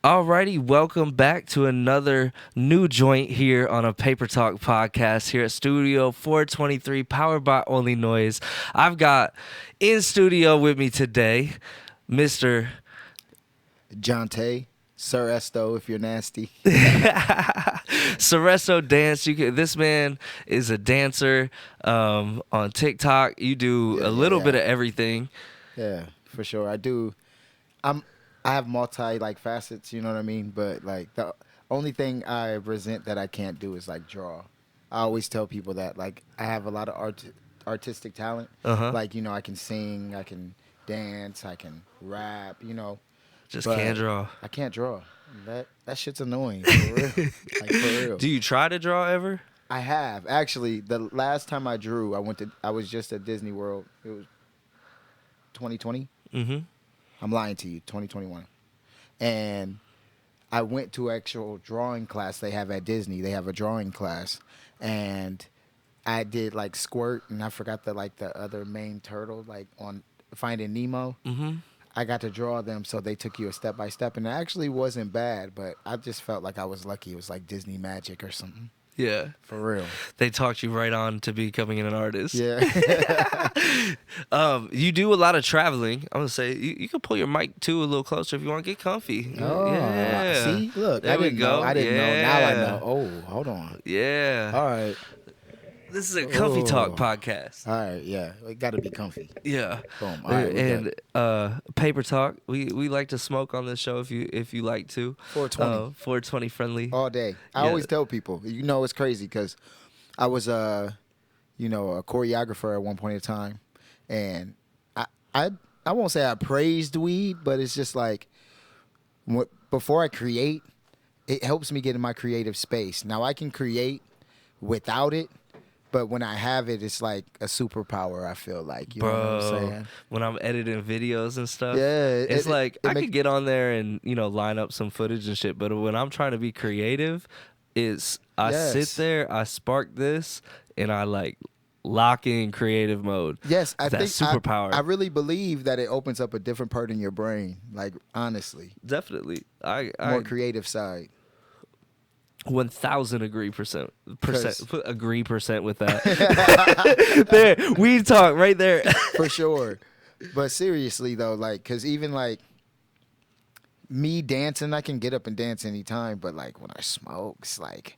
Alrighty, welcome back to another new joint here on a Paper Talk podcast here at Studio 423, powered by OnlyNoise. I've got in studio with me today, Mr. Jonte, Siresto, if you're nasty. Siresto Dance. This man is a dancer on TikTok. You do a little bit of everything. Yeah, for sure. I do. I have multi facets, you know what I mean? But like the only thing I resent that I can't do is like draw. I always tell people that like I have a lot of artistic talent. Uh-huh. Like, I can sing, I can dance, I can rap. Just But can't draw. I can't draw. That shit's annoying, for real. Like for real. Do you try to draw ever? I have. Actually, the last time I drew, I was just at Disney World. It was 2020. Mm-hmm. I'm lying to you, 2021. And I went to actual drawing class they have at Disney. They have a drawing class. And I did like Squirt, and I forgot the other main turtle, like on Finding Nemo. Mm-hmm. I got to draw them, so they took you a step by step, and it actually wasn't bad, but I just felt like I was lucky. It was like Disney magic or something. Yeah. For real. They talked you right on to becoming an artist. Yeah. You do a lot of traveling. I'm gonna say you can pull your mic too a little closer if you want to get comfy. Oh, Yeah. see, look, There I we didn't go. know. I didn't know. Yeah. Now I know. Oh, hold on. Yeah. All right, This is a comfy talk Oh. podcast. all right, yeah, it got to be comfy. Yeah. Boom. All right, we and good. paper talk. We like to smoke on this show if you like to. 420 420 friendly. all day. I Yeah. always tell people, it's crazy because I was a choreographer at one point in time, and I won't say I praised weed, but it's just like before I create, it helps me get in my creative space. Now I can create without it. But when I have it, it's like a superpower, I feel like. You know what I'm saying? When I'm editing videos and stuff, Yeah. it's like I make- could get on there and line up some footage and shit. But when I'm trying to be creative, I sit Yes. there, I spark this, and I like lock in creative mode. Yes, I That think superpower. I really believe that it opens up a different part in your brain. Like, honestly. Definitely, I More creative side. 1000 agree percent Cause- agree percent with that. There, we talk right there. For sure. But seriously, though, like, because even, like, me dancing, I can get up and dance anytime. But, like, when I smoke, it's like,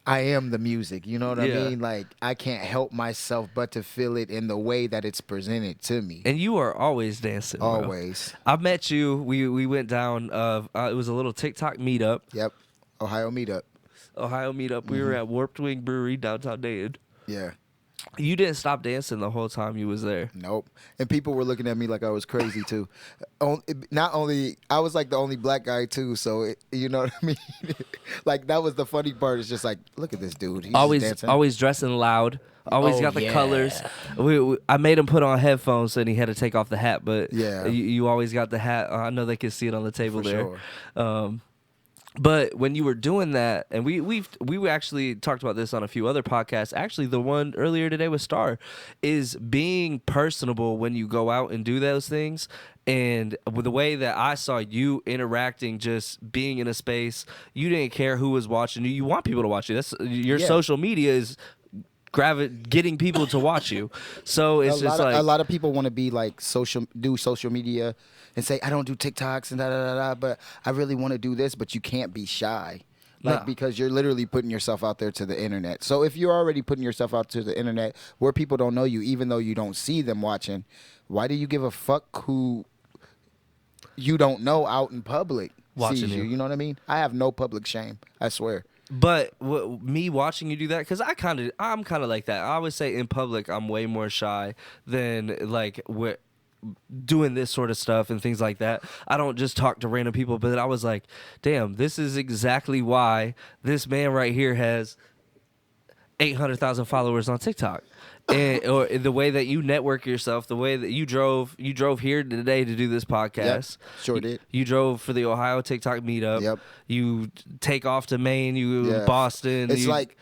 I am the music. You know what Yeah. I mean? Like, I can't help myself but to feel it in the way that it's presented to me. And you are always dancing. Bro. Always. I met you. We went down. It was a little TikTok meetup. Yep. Ohio meetup. Ohio meetup. We were at Warped Wing Brewery downtown Dayton. Yeah. You didn't stop dancing the whole time you was there. Nope. And people were looking at me like I was crazy too. Not only I was like the only black guy too, so you know what I mean. Like that was the funny part. It's just like, look at this dude. He's just dancing. Always dressing loud. Always Oh, got the yeah. colors. I made him put on headphones and he had to take off the hat. But Yeah. you always got the hat. I know they can see it on the table For there. sure. But when you were doing that, and we actually talked about this on a few other podcasts. Actually, the one earlier today with Star is being personable when you go out and do those things. And with the way that I saw you interacting, just being in a space, you didn't care who was watching you. You want people to watch you. That's your Yeah. social media is getting people to watch you. So it's just like a lot of people want to be like social media and say I don't do TikToks and da da da da, but I really want to do this, but you can't be shy. Like, Nah. because you're literally putting yourself out there to the internet. So if you're already putting yourself out to the internet where people don't know you, even though you don't see them watching, why do you give a fuck who you don't know out in public Watching sees you. you? You know what I mean? I have no public shame. I swear. But me watching you do that, because I'm kind of like that. I would say in public, I'm way more shy than like doing this sort of stuff and things like that. I don't just talk to random people, but I was like, damn, this is exactly why this man right here has 800,000 followers on TikTok. And or the way that you network yourself, the way that you drove here today to do this podcast. Yep, sure did. You drove for the Ohio TikTok meetup. Yep. You take off to Maine. You Yeah. Boston. It's you, like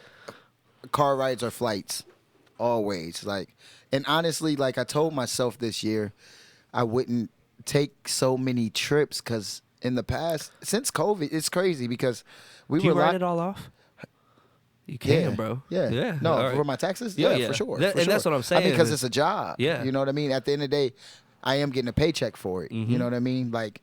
car rides or flights, always. Like, and honestly, like I told myself this year, I wouldn't take so many trips because in the past since COVID. It's crazy because we Do you were write it all off? You can, bro. Yeah. Yeah. No, All right. for my taxes? Yeah, Yeah, yeah. for sure. That- for and sure. that's what I'm I mean, saying because is- it's a job. Yeah. You know what I mean? At the end of the day, I am getting a paycheck for it. You know what I mean? Like,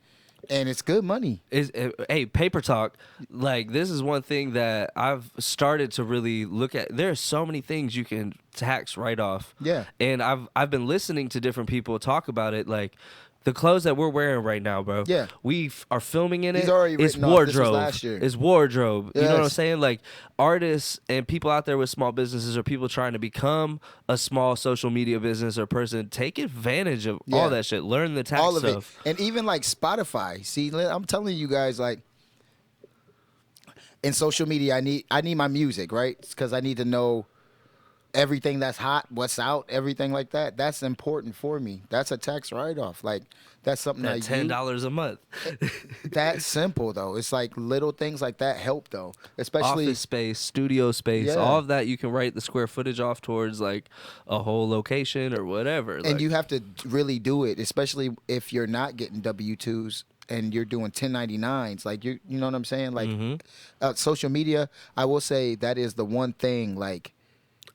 and it's good money. Hey, paper talk. Like, this is one thing that I've started to really look at. There are so many things you can tax right off. Yeah. And I've been listening to different people talk about it. Like, the clothes that we're wearing right now, bro. Yeah. We are filming in He's it. already It's written off. This was wardrobe. last year. It's wardrobe. You know what I'm Yes. saying? Like, artists and people out there with small businesses or people trying to become a small social media business or person, take advantage of Yeah. all that shit. Learn the tax All of stuff. it. And even like Spotify. See, I'm telling you guys, like, in social media, I need my music, right? Because I need to know everything that's hot, what's out, everything like that. That's important for me. That's a tax write-off. Like, that's something That I $10 a month. That's simple though. It's like little things like that help though, especially Office space, studio space, Yeah. all of that you can write the square footage off towards like a whole location or whatever. and Like, you have to really do it, especially if you're not getting W-2s and you're doing 1099s. Like you know what I'm saying? Like social media, I will say that is the one thing. Like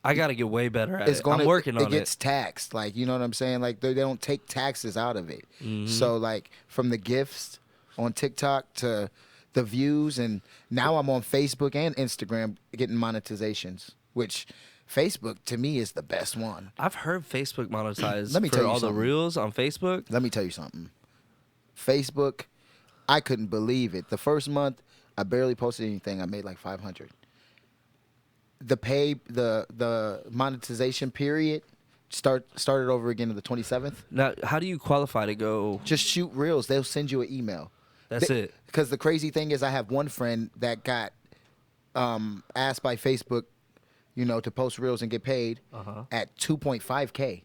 I got to get way better at it's it. going I'm working on it gets taxed. Like you know what I'm saying? Like they don't take taxes out of it. So like from the gifts on TikTok to the views, and now I'm on Facebook and Instagram getting monetizations, which Facebook to me is the best one. I've heard Facebook monetized Let me for tell you all the something. reels on Facebook. Let me tell you something. Facebook, I couldn't believe it. The first month, I barely posted anything. I made like 500. The monetization period started over again on the 27th. Now, how do you qualify to go? Just shoot reels. They'll send you an email. That's it. Because the crazy thing is, I have one friend that got asked by Facebook, to post reels and get paid at 2.5K.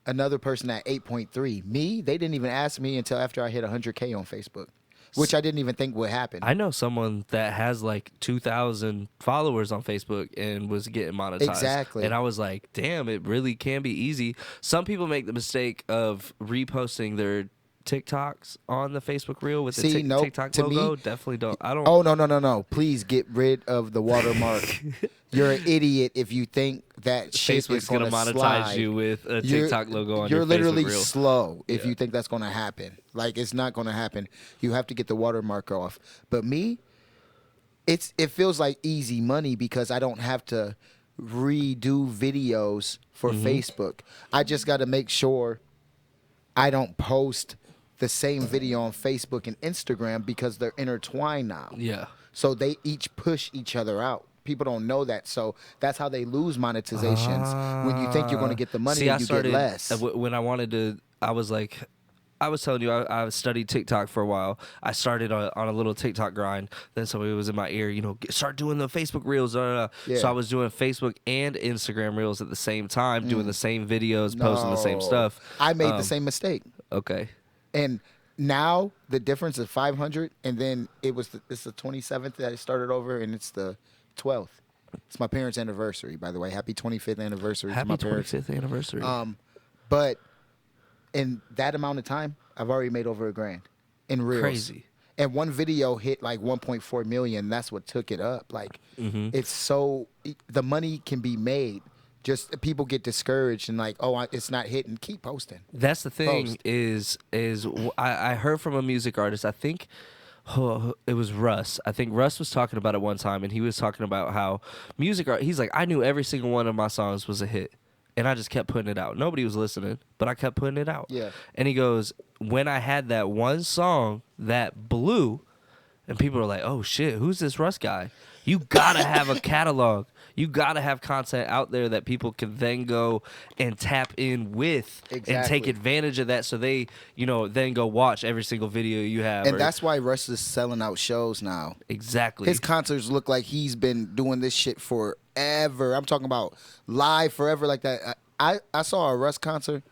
Another person at 8.3. Me, they didn't even ask me until after I hit 100K on Facebook, which I didn't even think would happen. I know someone that has like 2,000 followers on Facebook and was getting monetized. Exactly. And I was like, damn, it really can be easy. Some people make the mistake of reposting their TikToks on the Facebook reel with the nope. TikTok To logo. me- Definitely don't. I don't. Oh, no. Please get rid of the watermark. You're an idiot if you think that shit Facebook's is going to monetize slide. you with a TikTok logo on You're your literally Facebook reel. slow if Yeah. you think that's going to happen. Like, it's not going to happen. You have to get the watermark off. But me, it feels like easy money because I don't have to redo videos for Facebook. I just got to make sure I don't post the same video on Facebook and Instagram because they're intertwined now. Yeah. So they each push each other out. People don't know that. So that's how they lose monetizations. When you think you're going to get the money, See, and you get less. When I wanted to, I was like, I was telling you, I studied TikTok for a while. I started on a little TikTok grind. Then somebody was in my ear, start doing the Facebook reels. Yeah. So I was doing Facebook and Instagram reels at the same time, doing the same videos, posting the same No. stuff. I made the same mistake. Okay. And now the difference is 500, and then it's the 27th that I started over, and it's the 12th. It's my parents' anniversary, by the way. Happy 25th anniversary to Happy my parents. 25th anniversary. But in that amount of time, I've already made over $1,000 in reels. Crazy. And one video hit like 1.4 million. That's what took it up. Like, it's so the money can be made. Just people get discouraged and like, it's not hitting. Keep posting. That's the thing Post. is I heard from a music artist. I think it was Russ. I think Russ was talking about it one time, and he was talking about how he's like, I knew every single one of my songs was a hit, and I just kept putting it out. Nobody was listening, but I kept putting it out. Yeah. And he goes, when I had that one song that blew, and people were like, oh shit, who's this Russ guy? You gotta have a catalog. You gotta have content out there that people can then go and tap in with and take Exactly. advantage of that, so they, then go watch every single video you have. And that's why Russ is selling out shows now. exactly. His concerts look like he's been doing this shit forever. I'm talking about live forever like that. I saw a Russ concert,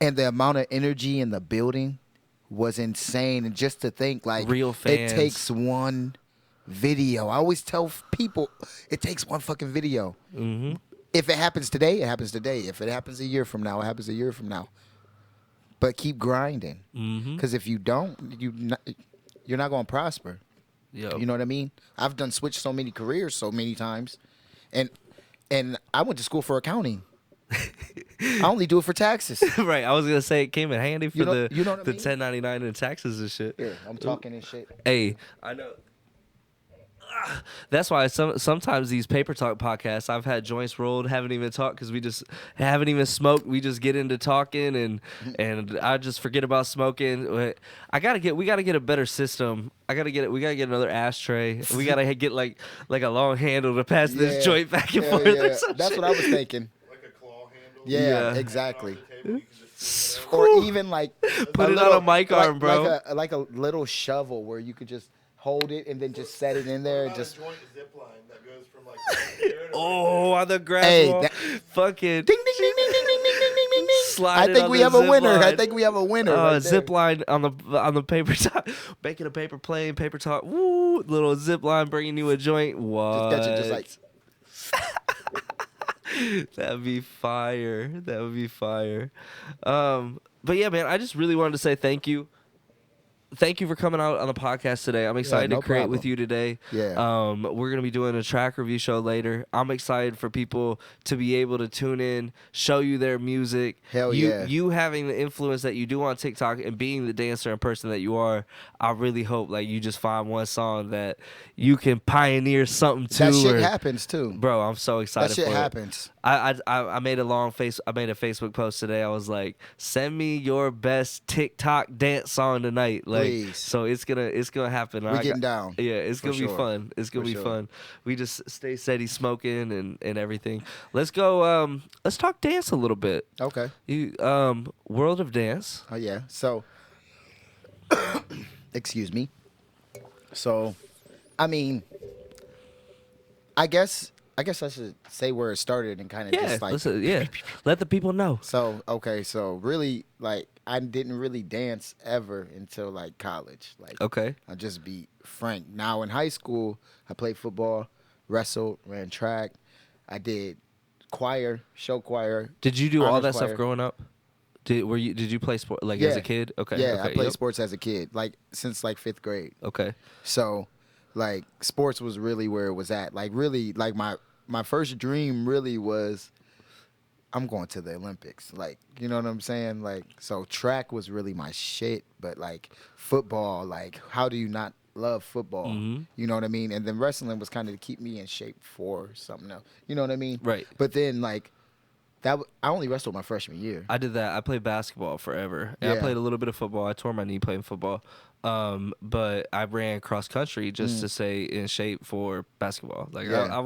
and the amount of energy in the building was insane. And just to think, like, Real fans. it takes one video. I always tell people, it takes one fucking video. If it happens today, it happens today. If it happens a year from now, it happens a year from now. but keep grinding. Mm-hmm. Because if you don't, you're not going to prosper. Yep. You know what I mean? I've done switched so many careers so many times, and I went to school for accounting. I only do it for taxes. Right. I was gonna say it came in handy for You know the what I mean? 1099 and taxes and shit. Here, I'm talking and shit. Hey, I know. That's why sometimes these paper talk podcasts, I've had joints rolled, haven't even talked because we just haven't even smoked. We just get into talking and I just forget about smoking. We gotta get a better system. We gotta get another ashtray. We gotta get like a long handle to pass this joint back and forth. Yeah. Or some That's shit. what I was thinking. Like a claw handle. Yeah, Yeah. exactly. Whew. Or even like Put it on a mic arm, bro. Like a little shovel where you could just hold it and then just set it in there and What just. about a joint zip line that goes from like here to Oh, on the grass Hey, wall. that- Fucking Ding ding ding ding ding ding ding ding ding ding. slide I it think on we the have a zip winner. I line. think we have a winner. right there. Zip line on the paper top, making a paper plane, paper talk. Woo, little zip line bringing you a joint. What? Just got you just like. That'd be fire. That would be fire. But yeah, man, I just really wanted to say thank you. Thank you for coming out on the podcast today. I'm excited no to create with problem. you today. Yeah. We're gonna be doing a track review show later. I'm excited for people to be able to tune in, show you their music. Hell yeah. You having the influence that you do on TikTok and being the dancer and person that you are. I really hope like you just find one song that you can pioneer something to. That shit or- happens too. Bro, I'm so excited That shit for it. happens. I made a Facebook post today. I was like, send me your best TikTok dance song tonight. Like, Please. so it's gonna happen. We're getting down. Yeah, it's For gonna be sure. fun. It's gonna For be sure. fun. We just stay steady smoking and everything. Let's go. Let's talk dance a little bit. Okay. You World of Dance. Oh yeah. So, excuse me. So, I mean, I guess I should say where it started and kind of Yeah, just like. Let the people know. So okay, so really, like, I didn't really dance ever until like college. Like, Okay. I'll just be frank. Now in high school, I played football, wrestled, ran track. I did choir, show choir. Did you do all honors that choir. stuff growing up? Did you play sport like as Yeah. a kid? Okay. Yeah, okay, I played yep. sports as a kid, like since like 5th grade. Okay. So, like, sports was really where it was at. Like, really, like my first dream really was, I'm going to the Olympics. Like, you know what I'm saying? Like, so track was really my shit. But like football, like, how do you not love football? Mhm. You know what I mean? And then wrestling was kind of to keep me in shape for something else. You know what I mean? Right. But then like I only wrestled my freshman year. I did that. I played basketball forever. And I Yeah. played a little bit of football. I tore my knee playing football. But I ran cross country just to stay in shape for basketball. Like Yeah.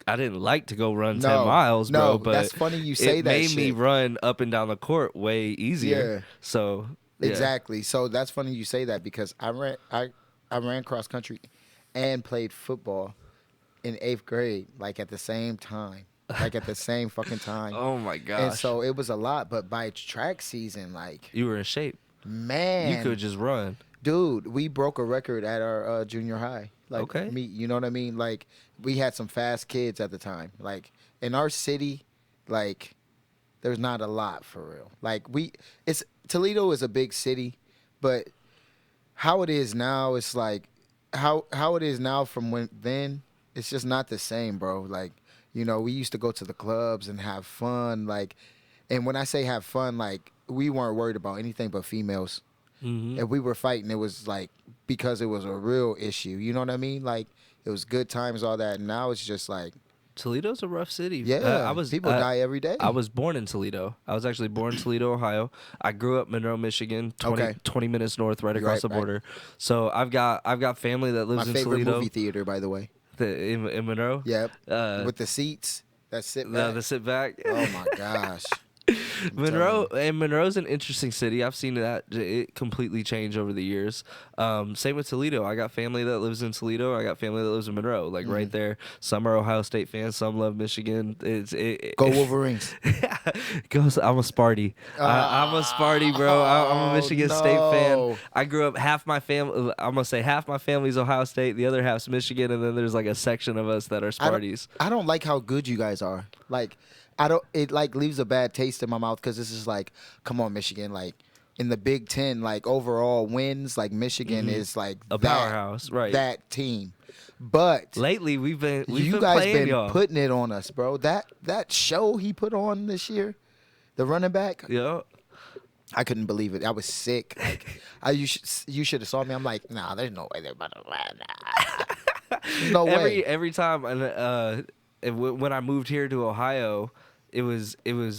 I didn't like to go run No, 10 miles, bro. no, But that's funny you say it that made me shit. run up and down the court way easier. Yeah. So yeah. Exactly. So that's funny you say that because I ran cross country and played football in 8th grade, like at the same time. Like at the same fucking time. Oh my gosh. And so it was a lot, but by track season, like, you were in shape. man, You could just run. dude, we broke a record at our junior high. Like, Okay. you know what I mean? Like, we had some fast kids at the time. Like, in our city, like, there's not a lot for real. Like, Toledo is a big city, but how it is now, it's like, how it is now from then, it's just not the same, bro. Like, you know, we used to go to the clubs and have fun, like, and when I say have fun, like, we weren't worried about anything but females. Mm-hmm. If we were fighting, it was like because it was a real issue. You know what I mean? Like, it was good times, all that. And now it's just like, Toledo's a rough city. yeah, people die every day. I was born in Toledo. I was actually born in Toledo, Ohio. I grew up Monroe, Michigan, 20 minutes north, right across the Right. border. So I've got family that My lives in favorite Toledo. movie theater, by the way. In Monroe. Yep. Uh, With the seats that sit No, back. the sit back. Oh my gosh. Monroe's an interesting city. I've seen it completely change over the years. Same with Toledo. I got family that lives in Toledo. I got family that lives in Monroe. Like right there. Some are Ohio State fans. Some love Michigan. Go Wolverines. I'm a Sparty. I'm a Sparty, bro. I'm a Michigan State fan. no. I grew up half my family. I'm gonna say half my family's Ohio State. The other half's Michigan, and then there's like a section of us that are Sparties. I don't like how good you guys are. Like, I don't. It like leaves a bad taste in my mouth because this is like, come on, Michigan. Like in the Big Ten, like overall wins, like Michigan is like A powerhouse, right. That team. But Lately, we've been you guys playing been y'all. putting it on us, bro. That show he put on this year, the running back. Yeah. I couldn't believe it. I was sick. Like you should have saw me. I'm like, nah, there's no way they're about to win. Nah. There's no way. Every time, when I moved here to Ohio, it was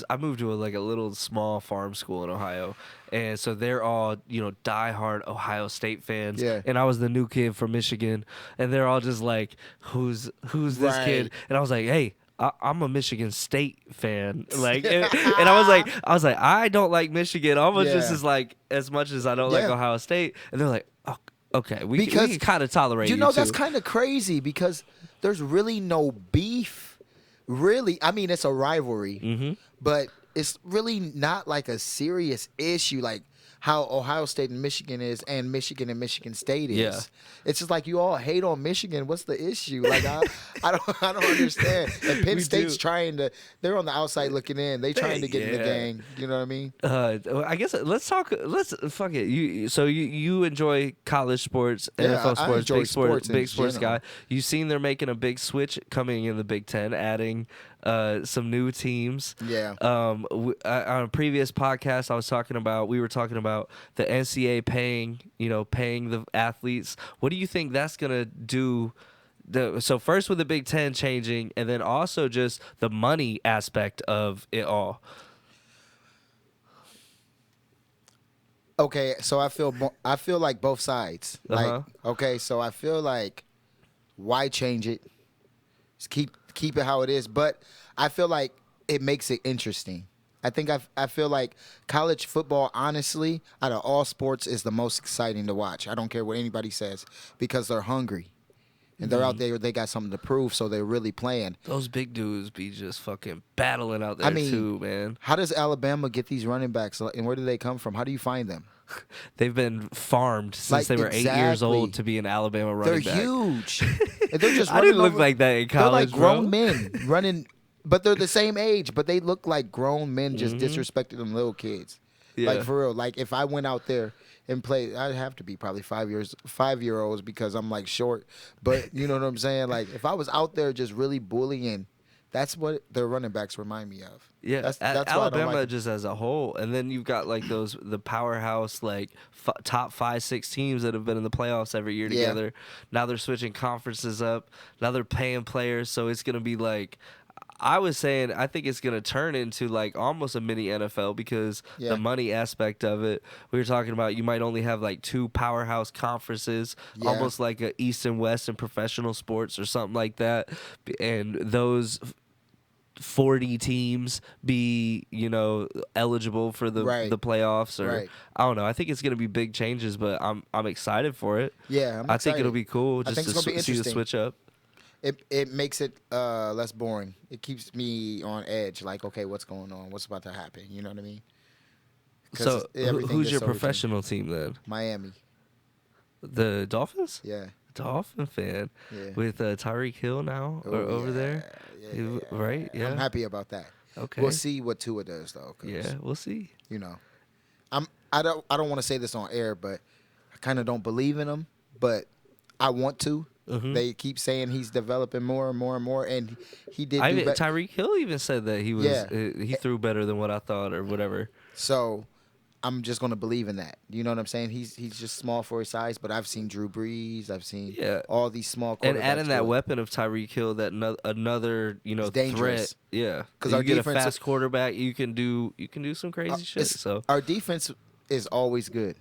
I moved to a little small farm school in Ohio, and so they're all diehard Ohio State fans. Yeah. And I was the new kid from Michigan, and they're all just like, who's this Right. kid? And I was like, hey. I'm a Michigan State fan, and I was like, I don't like Michigan almost just as much as I don't like Ohio State, and they're like, oh, okay, we can kind of tolerate you. That's kind of crazy because there's really no beef. Really, I mean, it's a rivalry, but it's really not like a serious issue like how Ohio State and Michigan is, and Michigan State is. Yeah. It's just like you all hate on Michigan. What's the issue? Like I don't understand. And Penn State's they're on the outside looking in. They trying to get in the gang. You know what I mean? I guess let's fuck it. You enjoy college sports, NFL I sports, enjoy sports big in sports general. guy. You seen they're making a big switch coming in the Big Ten, adding some new teams. Yeah. On a previous podcast, we were talking about the NCAA paying the athletes. What do you think that's gonna do? So first with the Big Ten changing, and then also just the money aspect of it all. Okay, so I feel like both sides. Like, Uh-huh. okay, so I feel like why change it? Just keep it how it is. But I feel like it makes it interesting. I feel like college football, honestly, out of all sports, is the most exciting to watch. I don't care what anybody says because they're hungry. And they're out there, they got something to prove, so they're really playing. Those big dudes be just fucking battling out there too, man. How does Alabama get these running backs, and where do they come from? How do you find them? They've been farmed since they were 8 years Exactly. old to be an Alabama running They're back. huge. And they're just I didn't running look over- like that in They're college, like grown bro. men running, but they're the same age, but they look like grown men just disrespecting them little kids. Yeah. Like for real. Like if I went out there and played, I'd have to be probably 5-year-olds because I'm like short. But you know what I'm saying? Like if I was out there just really bullying, that's what their running backs remind me of. Yeah, that's why I don't Alabama like them. just as a whole, and then you've got like the powerhouse top 5-6 teams that have been in the playoffs every year Yeah. together. Now they're switching conferences up. Now they're paying players, so it's gonna be like. I was saying I think it's gonna turn into like almost a mini NFL because the money aspect of it. We were talking about you might only have like 2 powerhouse conferences, Yeah. almost like a East and West in professional sports or something like that, and those 40 teams be eligible for the playoffs or I don't know. I think it's gonna be big changes, but I'm excited for it. Yeah, I'm I think it'll excited. be cool I just think to it's gonna be see the interesting. switch up. It makes it less boring. It keeps me on edge. Like, okay, what's going on? What's about to happen? You know what I mean? 'Cause So everything who's gets your so routine. professional team then? Miami. The Dolphins? Yeah. Dolphin fan Yeah. with Tyreek Hill now Oh, over yeah. there, Yeah. right? Yeah. I'm happy about that. Okay. We'll see what Tua does though. 'Cause, Yeah, we'll see. You know, I don't want to say this on air, but I kind of don't believe in him, but I want to. They keep saying he's developing more and more and more, and he did do better. Tyreek Hill even said that he was he threw better than what I thought or whatever. So I'm just gonna believe in that. You know what I'm saying? He's just small for his size, but I've seen Drew Brees, I've seen all these small quarterbacks. And adding that do it. weapon of Tyreek Hill, that another It's threat. dangerous. Yeah, 'Cause you our get a defense- fast quarterback, you can do some crazy shit. It's- So our defense is always good.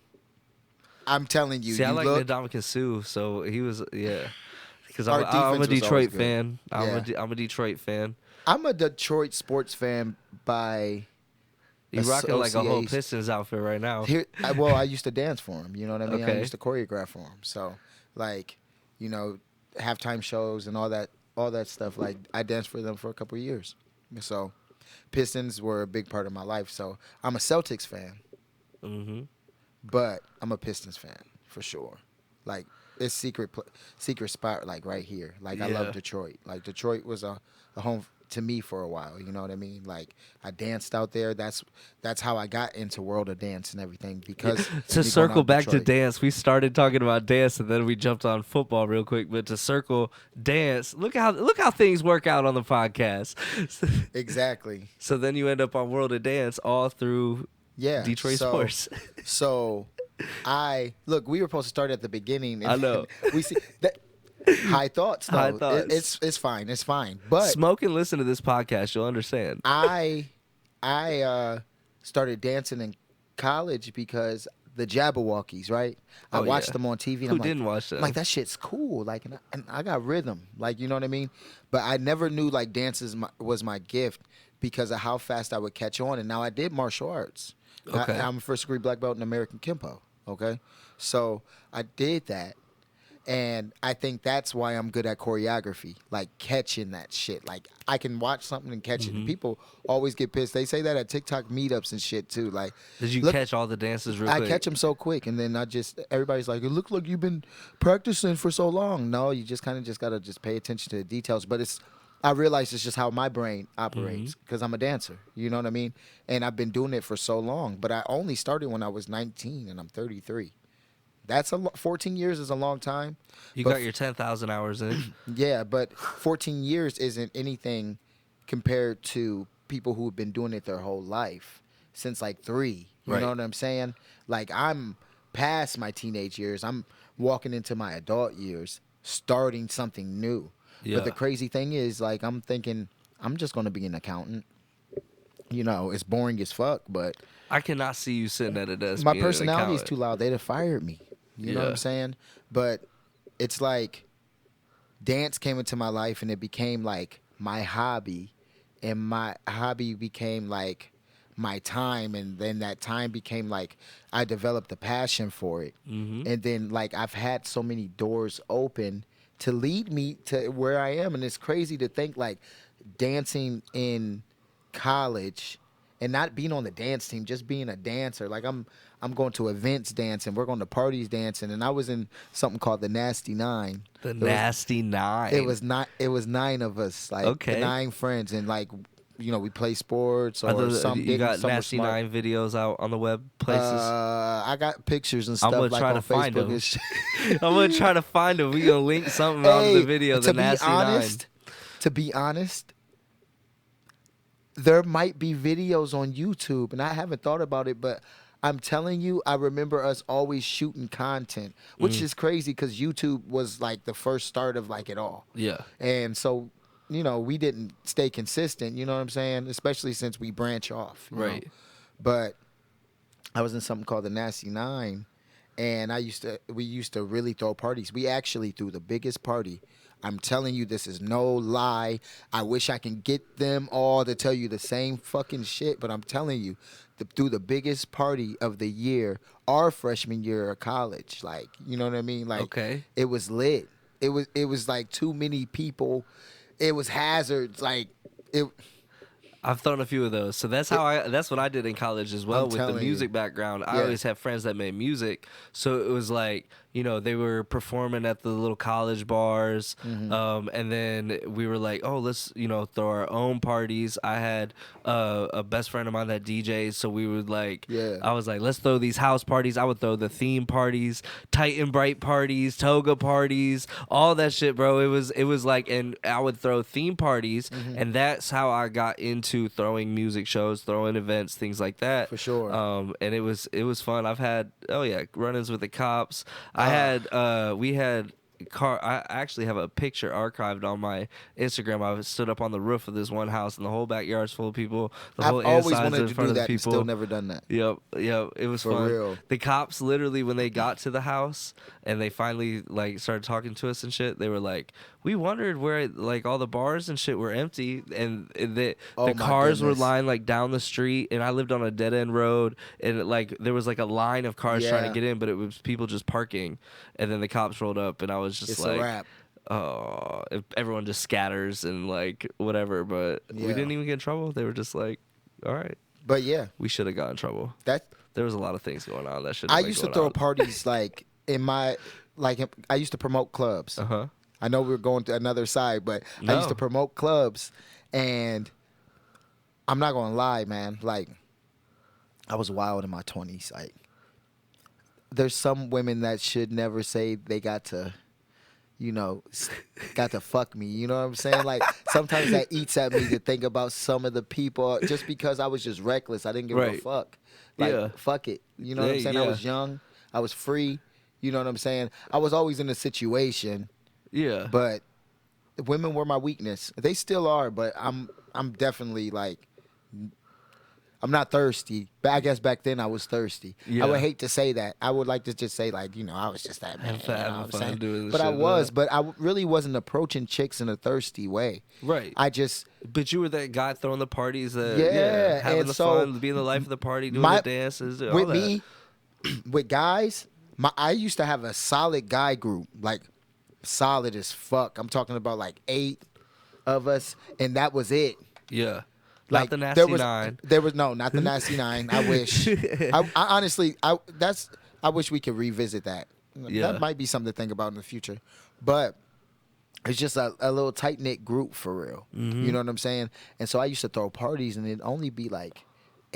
I'm telling you. see, I you like look, Ndamukong Suh, so he was because Our I'm a defense was Detroit always good. fan. Yeah. I'm a Detroit fan. I'm a Detroit sports fan by You rocking like a whole association. Pistons outfit right now. I used to dance for him. You know what I mean? I Okay. used to choreograph for him. So, like, halftime shows and all that stuff. Like, I danced for them for a couple of years. So, Pistons were a big part of my life. So, I'm a Celtics fan, but I'm a Pistons fan for sure. Like, it's secret spot, like right here. Like, I Yeah. love Detroit. Like, Detroit was a home to me for a while. You know what I mean? Like I danced out there. That's how I got into world of dance and everything. Because To circle back to dance, we started talking about dance and then we jumped on football real quick. But to circle dance, look how things work out on the podcast. Exactly. So then you end up on world of dance all through Detroit sports. So we were supposed to start at the beginning. And I know. We see that. High thoughts, though. High thoughts. It's fine. It's fine. But smoke and listen to this podcast. You'll understand. I started dancing in college because the Jabberwockies, right? I watched them on TV. And Who I'm didn't like, watch that? I'm like, that shit's cool. Like, and I got rhythm. Like, you know what I mean? But I never knew like dance was my gift because of how fast I would catch on. And now I did martial arts. Okay. I'm a first degree black belt in American Kempo. Okay. So I did that. And I think that's why I'm good at choreography, like catching that shit. Like I can watch something and catch it. And people always get pissed. They say that at TikTok meetups and shit too. Like, did you catch all the dances real quick? I catch them so quick, and then everybody's like, "It looks like you've been practicing for so long." No, you just kind of just gotta just pay attention to the details. But I realize it's just how my brain operates because I'm a dancer. You know what I mean? And I've been doing it for so long. But I only started when I was 19, and I'm 33. That's 14 years is a long time. You got your 10,000 hours in. Yeah, but 14 years isn't anything compared to people who have been doing it their whole life since like 3. You know what I'm saying? Like I'm past my teenage years. I'm walking into my adult years, starting something new. Yeah. But the crazy thing is, like, I'm thinking I'm just going to be an accountant. You know, it's boring as fuck, but I cannot see you sitting at a desk. my personality is too loud. They'd have fired me. You know what I'm Yeah. saying? But it's like dance came into my life and it became like my hobby. And my hobby became like my time. And then that time became like I developed a passion for it. Mm-hmm. And then like I've had so many doors open to lead me to where I am. And it's crazy to think like dancing in college and not being on the dance team, just being a dancer. Like I'm going to events dancing, we're going to parties dancing, and I was in something called the Nasty Nine. Nasty Nine. It was 9 of us, like the 9 friends, and like we play sports or something. You got Nasty Nine videos out on the web places. I got pictures and stuff. I'm gonna like try on to Facebook find them. and shit. I'm gonna try to find them. We gonna link something onto the video. The Nasty Nine. To be honest, there might be videos on YouTube, and I haven't thought about it, but I'm telling you, I remember us always shooting content, which is crazy because YouTube was like the first start of like it all. Yeah. And so, we didn't stay consistent, you know what I'm saying? Especially since we branch off. you Right. know? But I was in something called the Nasty Nine, and we used to really throw parties. We actually threw the biggest party. I'm telling you, this is no lie. I wish I can get them all to tell you the same fucking shit, but I'm telling you, through the biggest party of the year, our freshman year of college, like, you know what I mean? Like, Okay. It was lit. It was like too many people. It was hazards. Like, I've thrown a few of those. So that's what I did in college as well. I'm With the telling music you. background. I Yeah. always had friends that made music. So it was like, they were performing at the little college bars. And then we were like, oh, let's, throw our own parties. I had a best friend of mine that DJs. So we would like, I was like, let's throw these house parties. I would throw the theme parties, Titan Bright parties, toga parties, all that shit, bro. It was like, and I would throw theme parties. And that's how I got into throwing music shows, throwing events, things like that. For sure. And it was fun. I've had run-ins with the cops. I actually have a picture archived on my Instagram. I stood up on the roof of this one house, and the whole backyard's full of people. The whole I've always inside's wanted in to front do of the that and people. still never done that. Yep. It was For fun. real. The cops literally, when they got to the house and they finally like started talking to us and shit, they were like, "We wondered where like all the bars and shit were empty, and the Oh, my cars were goodness. lined like down the street, and I lived on a dead end road, and like there was like a line of cars trying Yeah. to get in, but it was people just parking, and then the cops rolled up, and I was just It's like, a wrap. oh, everyone just scatters and like whatever, but we Yeah. didn't even get in trouble. They were just like, all right, But yeah, we should have got in trouble. that There was a lot of things going on that should. I used to throw parties like I used to promote clubs. Uh huh. I know we're going to another side, but I used No. to promote clubs, And I'm not gonna lie, man. Like, I was wild in my 20s. Like, there's some women that should never say they got to, got to fuck me. You know what I'm saying? Like, sometimes that eats at me to think about some of the people just because I was just reckless. I didn't give a Right. fuck. Like, Yeah. fuck it. You know what I'm saying? I Yeah. was young. I was free. You know what I'm saying? I was always in a situation, Yeah. but women were my weakness. They still are, but I'm definitely like, I'm not thirsty. But I guess back then I was thirsty. Yeah. I would hate to say that. I would like to just say, like, I was just that man. Have You know having what I'm fun saying? doing the But I shit, was, yeah. but I really wasn't approaching chicks in a thirsty way. Right. I just, But you were that guy throwing the parties, Yeah, having and the so fun, being the life of the party, doing my- the dances, all with that. me, with guys, I used to have a solid guy group, like solid as fuck. I'm talking about like 8 of us, and that was it. Yeah. Like, Not the there nasty was, 9. There was not the nasty 9. I wish. I honestly, I wish we could revisit that. Yeah. That might be something to think about in the future. But it's just a little tight knit group for real. Mm-hmm. You know what I'm saying? And so I used to throw parties, and it'd only be like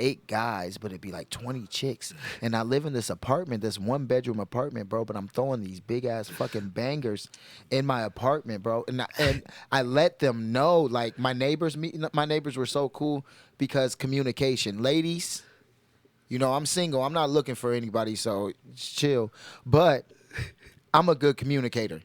8 guys, but it'd be like 20 chicks. And I live in this apartment, this 1-bedroom apartment, bro. But I'm throwing these big ass fucking bangers in my apartment, bro. And I let them know, like, my neighbors were so cool because communication. Ladies, I'm single. I'm not looking for anybody, so chill. But I'm a good communicator.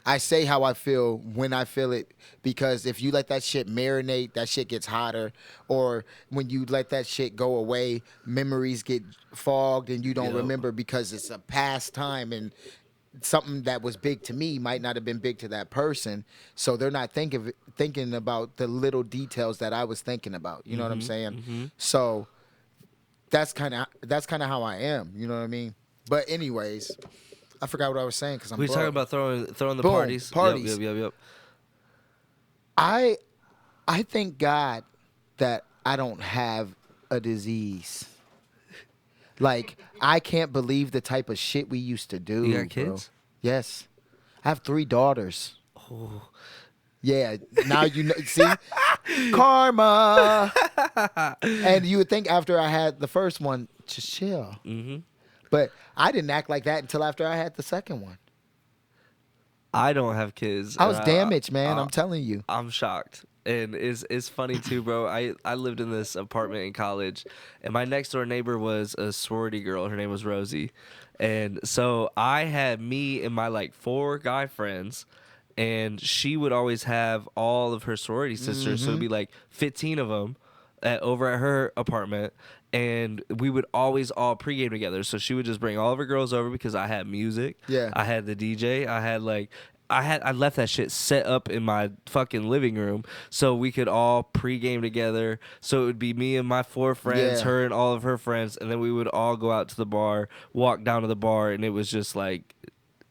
I say how I feel when I feel it, because if you let that shit marinate, that shit gets hotter. Or when you let that shit go away, memories get fogged and you don't Yep. remember because it's a past time, and something that was big to me might not have been big to that person. So they're not thinking about the little details that I was thinking about. You know what I'm saying? So that's kind of how I am. You know what I mean? But anyways, I forgot what I was saying because I'm. We were talking broke. about throwing the Boom, parties. parties. Yep. I thank God that I don't have a disease. Like, I can't believe the type of shit we used to do. You got bro. kids? Yes. I have 3 daughters. Oh. Yeah, now you know. See? Karma. And you would think after I had the first one, just chill. Mm-hmm. But I didn't act like that until after I had the second one. I don't have kids. I was and damaged, man. I'm telling you. I'm shocked. And it's funny too, bro. I lived in this apartment in college, and my next door neighbor was a sorority girl. Her name was Rosie. And so I had me and my like 4 guy friends, and she would always have all of her sorority sisters. So it'd be like 15 of them over at her apartment. And we would always all pregame together. So she would just bring all of her girls over because I had music. Yeah. I had the DJ. I left that shit set up in my fucking living room so we could all pregame together. So it would be me and my 4 friends, Yeah. her and all of her friends, and then we would all go out to the bar, walk down to the bar, and it was just like,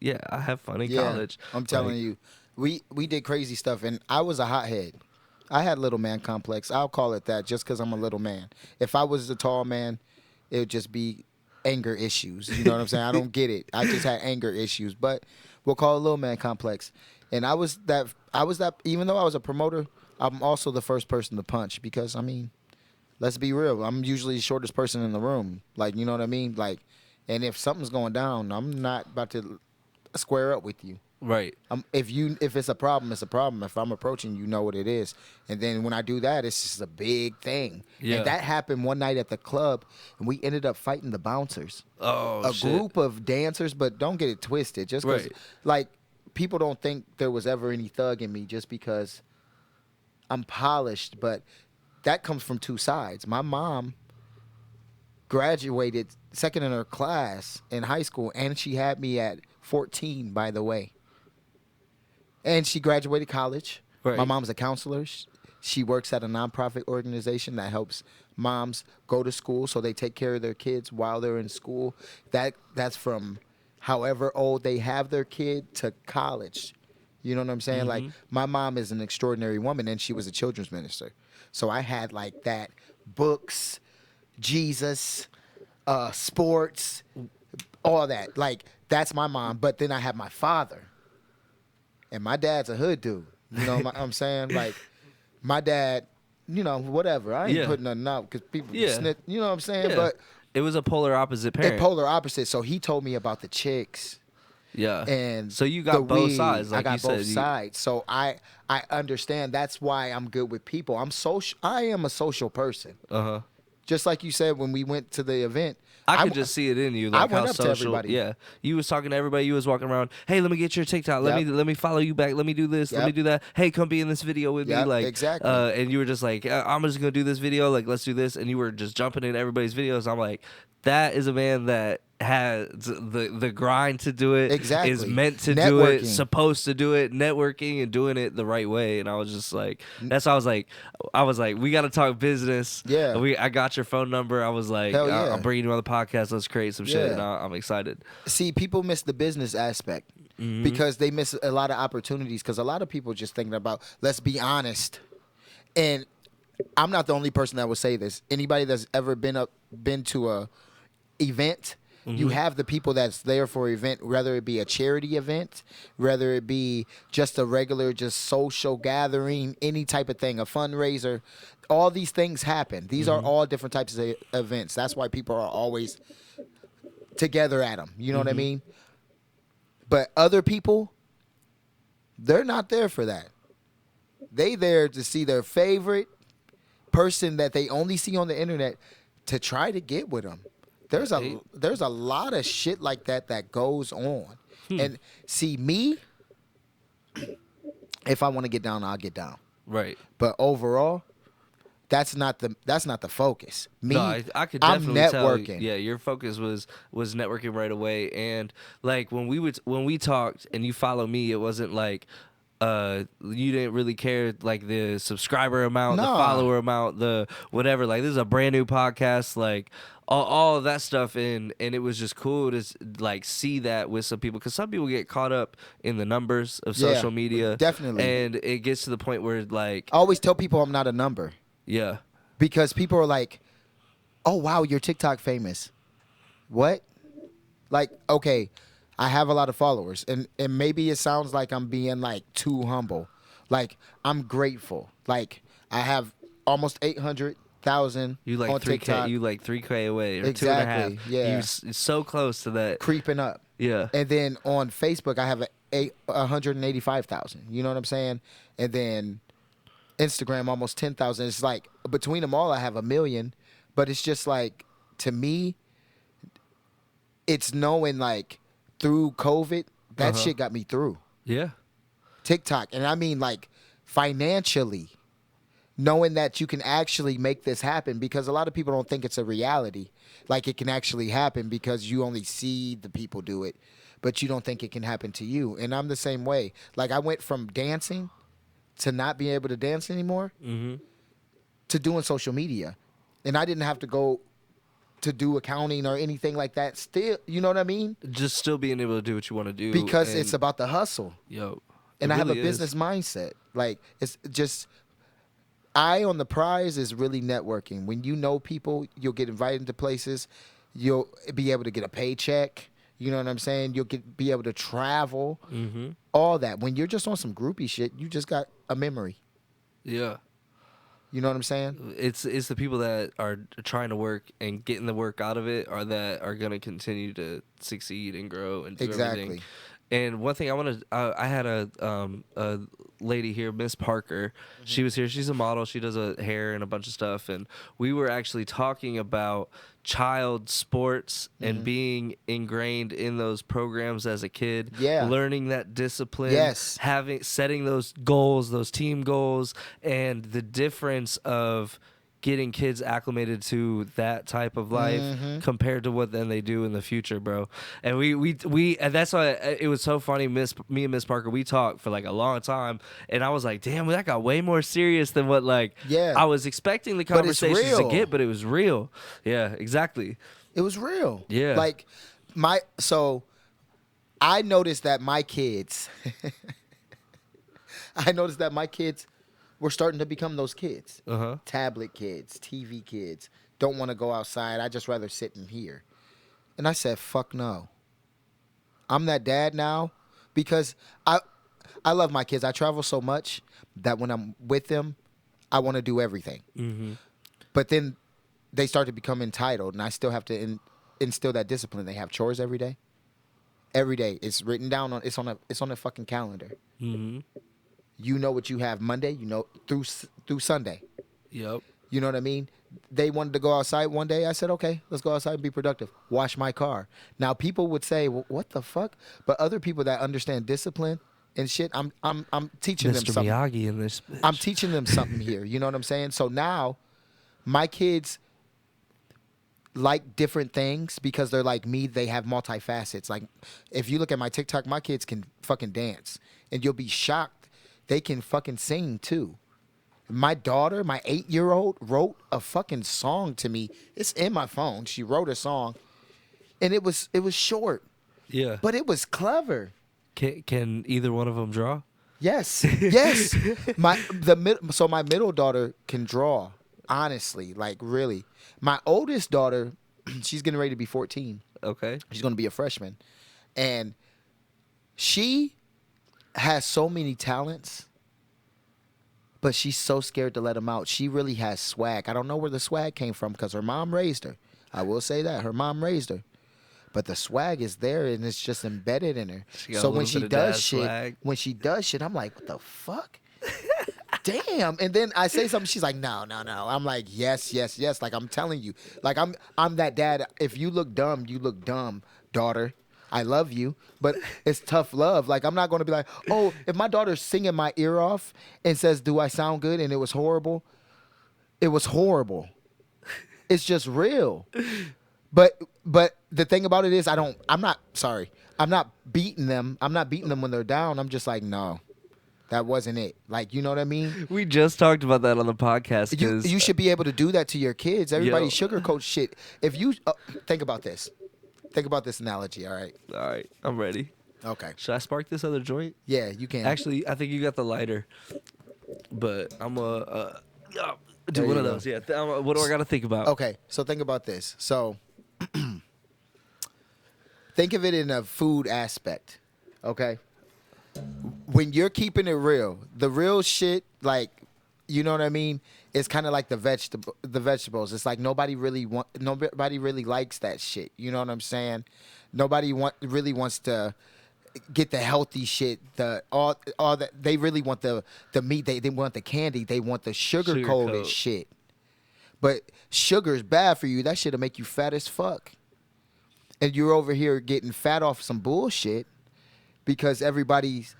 yeah, I have fun in college. I'm telling you, we did crazy stuff, and I was a hothead. I had little man complex. I'll call it that just because I'm a little man. If I was a tall man, it would just be anger issues. You know what I'm saying? I don't get it. I just had anger issues, but we'll call it little man complex. And I was that. Even though I was a promoter, I'm also the first person to punch because, I mean, let's be real. I'm usually the shortest person in the room. Like, you know what I mean? Like, and if something's going down, I'm not about to square up with you. Right. If it's a problem, it's a problem. If I'm approaching, you know what it is. And then when I do that, it's just a big thing. Yeah. And that happened one night at the club, and we ended up fighting the bouncers. Oh, A shit. group of dancers, but don't get it twisted. Just because, Right. like, people don't think there was ever any thug in me just because I'm polished. But that comes from 2 sides. My mom graduated second in her class in high school, and she had me at 14, by the way. And she graduated college. Right. My mom's a counselor. She works at a nonprofit organization that helps moms go to school so they take care of their kids while they're in school. That's from however old they have their kid to college. You know what I'm saying? Like, my mom is an extraordinary woman, and she was a children's minister. So I had like that, books, Jesus, sports, all that. Like, that's my mom. But then I have my father. And my dad's a hood dude. You know what I'm saying? Like, my dad whatever. I ain't Yeah. putting nothing out because people Yeah. snitch. You know what I'm saying? Yeah. But It was a polar opposite it parent. polar opposite. So he told me about the chicks Yeah. and So you the got both weed. sides, like I got you said. both sides. So I understand. That's why I'm good with people. I am a social person. Uh-huh. Just like you said when we went to the event. I could just see it in you, like I went how up to social. everybody. Yeah, you was talking to everybody. You was walking around. Hey, let me get your TikTok. Yep. Let me follow you back. Let me do this. Let me Yep. do that. Hey, come be in this video with me. Yep, Like exactly. And you were just like, I'm just gonna do this video. Like, let's do this. And you were just jumping in everybody's videos. I'm like, that is a man that has the grind to do it. Exactly. Is meant to do it. Networking. Supposed to do it. Networking and doing it the right way. And I was just like, that's why I was like, we got to talk business. Yeah. I got your phone number. I was like, Hell yeah. I'm bringing you on the podcast. Let's create some shit. Yeah. And I'm excited. See, people miss the business aspect because they miss a lot of opportunities because a lot of people just thinking about, let's be honest. And I'm not the only person that would say this. Anybody that's ever been to a event, you have the people that's there for an event, whether it be a charity event, whether it be just a regular, just social gathering, any type of thing, a fundraiser. All these things happen. These are all different types of events. That's why people are always together at them. You know what I mean? But other people, they're not there for that. They there to see their favorite person that they only see on the internet to try to get with them. There's a lot of shit like that goes on. And see, me, if I want to get down, I'll get down. Right. But overall, that's not the focus. Me, No, I could I'm definitely networking. tell. Yeah, your focus was networking right away. And like when we talked and you follow me, it wasn't like you didn't really care like the subscriber amount, the No. follower amount, the whatever. Like this is a brand new podcast, like all of that stuff, and it was just cool to like see that with some people because some people get caught up in the numbers of Yeah, social media, definitely. and it gets to the point where like I always tell people I'm not a number yeah, because people are like, "Oh wow, you're TikTok famous." What? Like, okay, I have a lot of followers, and maybe it sounds like I'm being like too humble. Like I'm grateful. Like I have almost 800,000 you like on 3K, TikTok. you like 3K away or Exactly, 2.5. yeah. You so close to that. creeping up. Yeah. And then on Facebook, I have 185,000. You know what I'm saying? And then Instagram, almost 10,000. It's like between them all, I have 1 million. But it's just like, to me, it's knowing like through COVID, that shit got me through. Yeah. TikTok. And I mean like financially, knowing that you can actually make this happen because a lot of people don't think it's a reality. Like it can actually happen because you only see the people do it, but you don't think it can happen to you. And I'm the same way. Like I went from dancing to not being able to dance anymore to doing social media. And I didn't have to go to do accounting or anything like that still. You know what I mean? Just still being able to do what you want to do. Because and, it's about the hustle. yo. And it I have a really is. business mindset. Like it's just eye on the prize is really networking. When you know people, you'll get invited to places. You'll be able to get a paycheck. You know what I'm saying? You'll be able to travel. All that. When you're just on some groupie shit, you just got a memory. Yeah. You know what I'm saying? It's the people that are trying to work and getting the work out of it, or that are going to continue to succeed and grow and do Exactly. everything. And one thing I had a lady here, Miss Parker. She was here. She's a model. She does hair and a bunch of stuff. And we were actually talking about child sports and being ingrained in those programs as a kid. Yeah. Learning that discipline. Yes. Setting those goals, those team goals, and the difference of getting kids acclimated to that type of life compared to what then they do in the future, bro. And we and that's why it was so funny. Me and Miss Parker, we talked for like a long time, and I was like, damn, that got way more serious than what I was expecting the But it's conversations to real. get, but it was real. Yeah, exactly. It was real. Yeah. Like so I noticed that my kids were starting to become those kids. Tablet kids, TV kids, don't want to go outside. I just rather sit in here. And I said, fuck no. I'm that dad now because I love my kids. I travel so much that when I'm with them, I want to do everything. Mm-hmm. But then they start to become entitled, and I still have to instill that discipline. They have chores every day. Every day, it's written down on it's on a fucking calendar. Mm-hmm. You know what you have Monday. You know through Sunday. Yep. You know what I mean? They wanted to go outside one day. I said, okay, let's go outside and be productive. Wash my car. Now people would say, well, what the fuck? But other people that understand discipline and shit, I'm teaching them Mr. something. Miyagi in this bitch. I'm teaching them something here. You know what I'm saying? So now my kids like different things because they're like me. They have multifacets. Like if you look at my TikTok, my kids can fucking dance, and you'll be shocked. They can fucking sing too. My daughter, my 8-year-old, wrote a fucking song to me. It's in my phone. She wrote a song, and it was short, Yeah. but it was clever. Can either one of them draw? Yes, yes. My middle daughter can draw. Honestly, like really. My oldest daughter, she's getting ready to be 14. Okay. She's going to be a freshman, and she has so many talents. But she's so scared to let them out. She really has swag. I don't know where the swag came from because her mom raised her. I will say that. Her mom raised her. But the swag is there and it's just embedded in her. So when she does shit, I'm like, what the fuck? Damn. And then I say something, she's like, no. I'm like, yes. Like I'm telling you. Like I'm that dad. If you look dumb, daughter. I love you, but it's tough love. Like, I'm not going to be like, oh, if my daughter's singing my ear off and says, do I sound good? And it was horrible. It was horrible. It's just real. But the thing about it is I'm not beating them. I'm not beating them when they're down. I'm just like, no, that wasn't it. Like, you know what I mean? We just talked about that on the podcast. You should be able to do that to your kids. Everybody sugarcoats shit. If you think about this. Think about this analogy, all right? All right, I'm ready. Okay. Should I spark this other joint? Yeah, you can. Actually, I think you got the lighter, but I'm gonna do There one you of go. those. Yeah. What do I got to think about? Okay, so think about this. So think of it in a food aspect, okay? When you're keeping it real, the real shit, like, you know what I mean? It's kind of like the vegetables. It's like nobody really likes that shit. You know what I'm saying? Nobody really wants to get the healthy shit. All that they really want the meat. They want the candy. They want the sugar coated shit. But sugar is bad for you. That shit'll make you fat as fuck. And you're over here getting fat off some bullshit because everybody's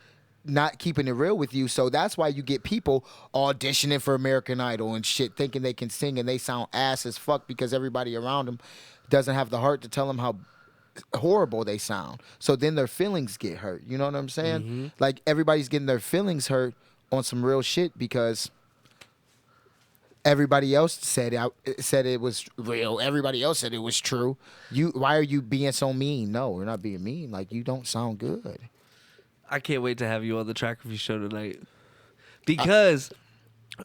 not keeping it real with you. So that's why you get people auditioning for American Idol and shit, thinking they can sing and they sound ass as fuck because everybody around them doesn't have the heart to tell them how horrible they sound. So then their feelings get hurt. You know what I'm saying? Mm-hmm. Like everybody's getting their feelings hurt on some real shit because everybody else said it was real. Everybody else said it was true. Why are you being so mean? No, we're not being mean. Like, you don't sound good. I can't wait to have you on the track review show tonight. Because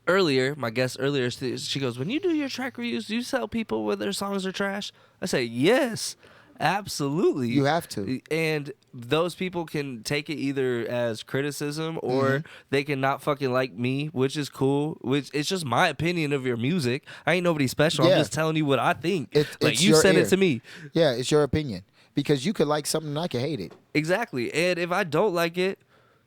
my guest earlier, she goes, when you do your track reviews, do you tell people whether their songs are trash? I say, yes, absolutely. You have to. And those people can take it either as criticism or they can not fucking like me, which is cool. Which it's just my opinion of your music. I ain't nobody special. Yeah. I'm just telling you what I think. It's you your sent ear. it to me. Yeah, it's your opinion. Because you could like something and I could hate it. Exactly. And if I don't like it,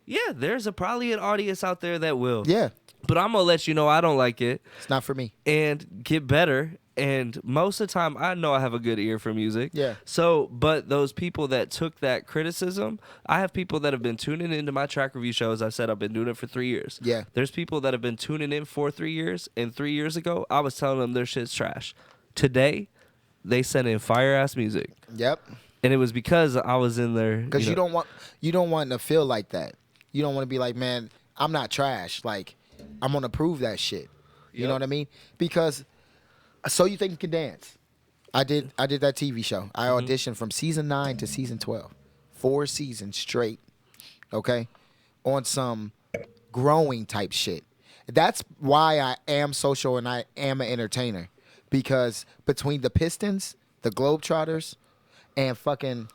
yeah, there's probably an audience out there that will. Yeah. But I'm going to let you know I don't like it. It's not for me. And get better. And most of the time, I know I have a good ear for music. Yeah. So, but those people that took that criticism, I have people that have been tuning into my track review shows. I've said I've been doing it for 3 years. Yeah. There's people that have been tuning in for 3 years. And 3 years ago, I was telling them their shit's trash. Today, they sent in fire-ass music. Yep. And it was because I was in there. Because you don't want to feel like that. You don't want to be like, man, I'm not trash. Like, I'm gonna prove that shit. You know what I mean? Because So You Think You Can Dance. I did that TV show. I auditioned from season 9 to season 12. 4 seasons straight. Okay? On some growing type shit. That's why I am social and I am an entertainer. Because between the Pistons, the Globetrotters, and fucking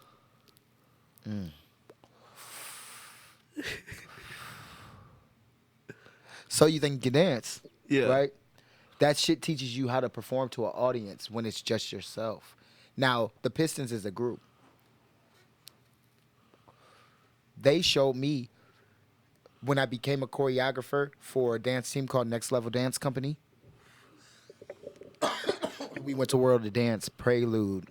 So You Think You Can Dance. Yeah. Right? That shit teaches you how to perform to an audience when it's just yourself. Now, the Pistons is a group. They showed me when I became a choreographer for a dance team called Next Level Dance Company. We went to World of Dance, Prelude,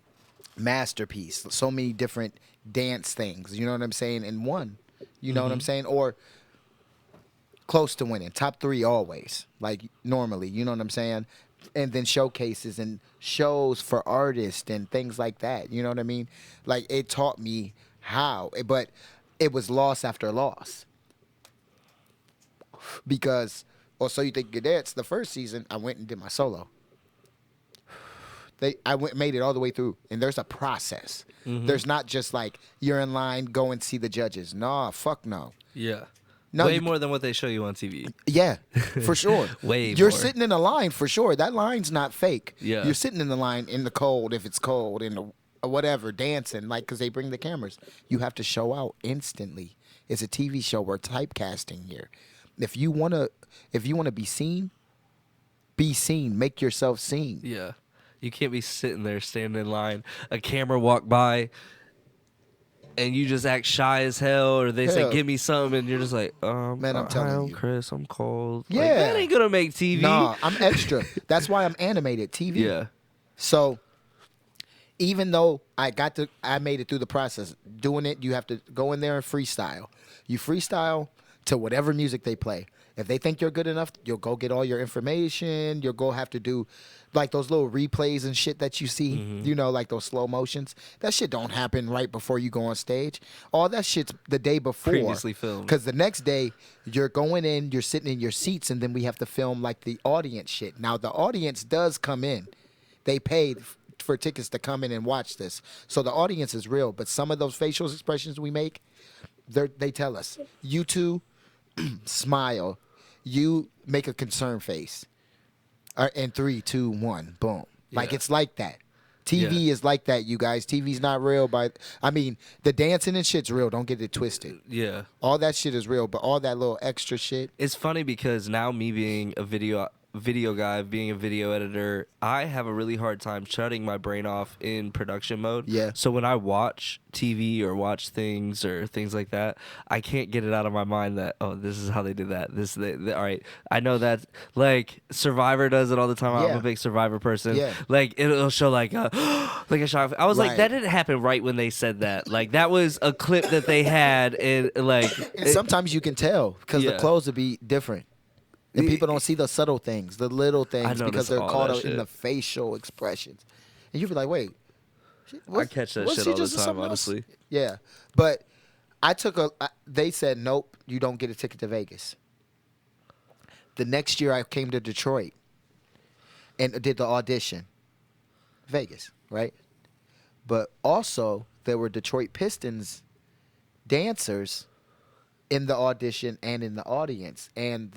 Masterpiece, so many different dance things, you know what I'm saying, and won. You know what I'm saying? Or close to winning. Top 3 always, like normally, you know what I'm saying? And then showcases and shows for artists and things like that, you know what I mean? Like, it taught me how, but it was loss after loss. Because, or So You Think You Can Dance, the first season, I went and did my solo. Made it all the way through, and there's a process. There's not just like you're in line, go and see the judges. Nah, fuck no. Yeah. No, Way more than what they show you on TV. Yeah, for sure. Way You're more. sitting in a line for sure. That line's not fake. Yeah. You're sitting in the line in the cold, if it's cold, in the whatever, dancing, like, because they bring the cameras. You have to show out instantly. It's a TV show. We're typecasting here. If you wanna be seen, make yourself seen. Yeah. You can't be sitting there standing in line, a camera walk by, and you just act shy as hell, or they say, Hell. give me something, and you're just like, Man, I'm telling hi, I'm you. Chris, I'm cold. Like, Yeah. that ain't gonna make TV. Nah, I'm extra. That's why I'm animated TV. Yeah. So even though I made it through the process, doing it, you have to go in there and freestyle. You freestyle to whatever music they play. If they think you're good enough, you'll go get all your information. You'll go have to do like those little replays and shit that you see, you know, like those slow motions. That shit don't happen right before you go on stage. All that shit's the day before. Previously filmed. Because the next day, you're going in, you're sitting in your seats, and then we have to film like the audience shit. Now, the audience does come in. They paid for tickets to come in and watch this. So the audience is real. But some of those facial expressions we make, they tell us, you two smile. You make a concerned face. And 3, 2, 1, boom. Like, Yeah. it's like that. TV is like that, you guys. TV's not real. The dancing and shit's real. Don't get it twisted. Yeah. All that shit is real, but all that little extra shit. It's funny because now me being a video guy, being a video editor, I have a really hard time shutting my brain off in production mode. Yeah. So when I watch TV or watch things or things like that, I can't get it out of my mind that, oh, this is how they did that. All right. I know that, like, Survivor does it all the time. I'm Yeah. a big Survivor person. Yeah. Like, it'll show like a shot. I was like, Right. that didn't happen right when they said that. Like, that was a clip that they had, and like, And sometimes you can tell because the Yeah. clothes will be different. And people don't see the subtle things, the little things, because notice they're all caught that up in shit. the facial expressions. And you'll be like, wait. I catch that shit all the time, honestly. Yeah. But they said, nope, you don't get a ticket to Vegas. The next year I came to Detroit and did the audition. Vegas, right? But also there were Detroit Pistons dancers in the audition and in the audience. And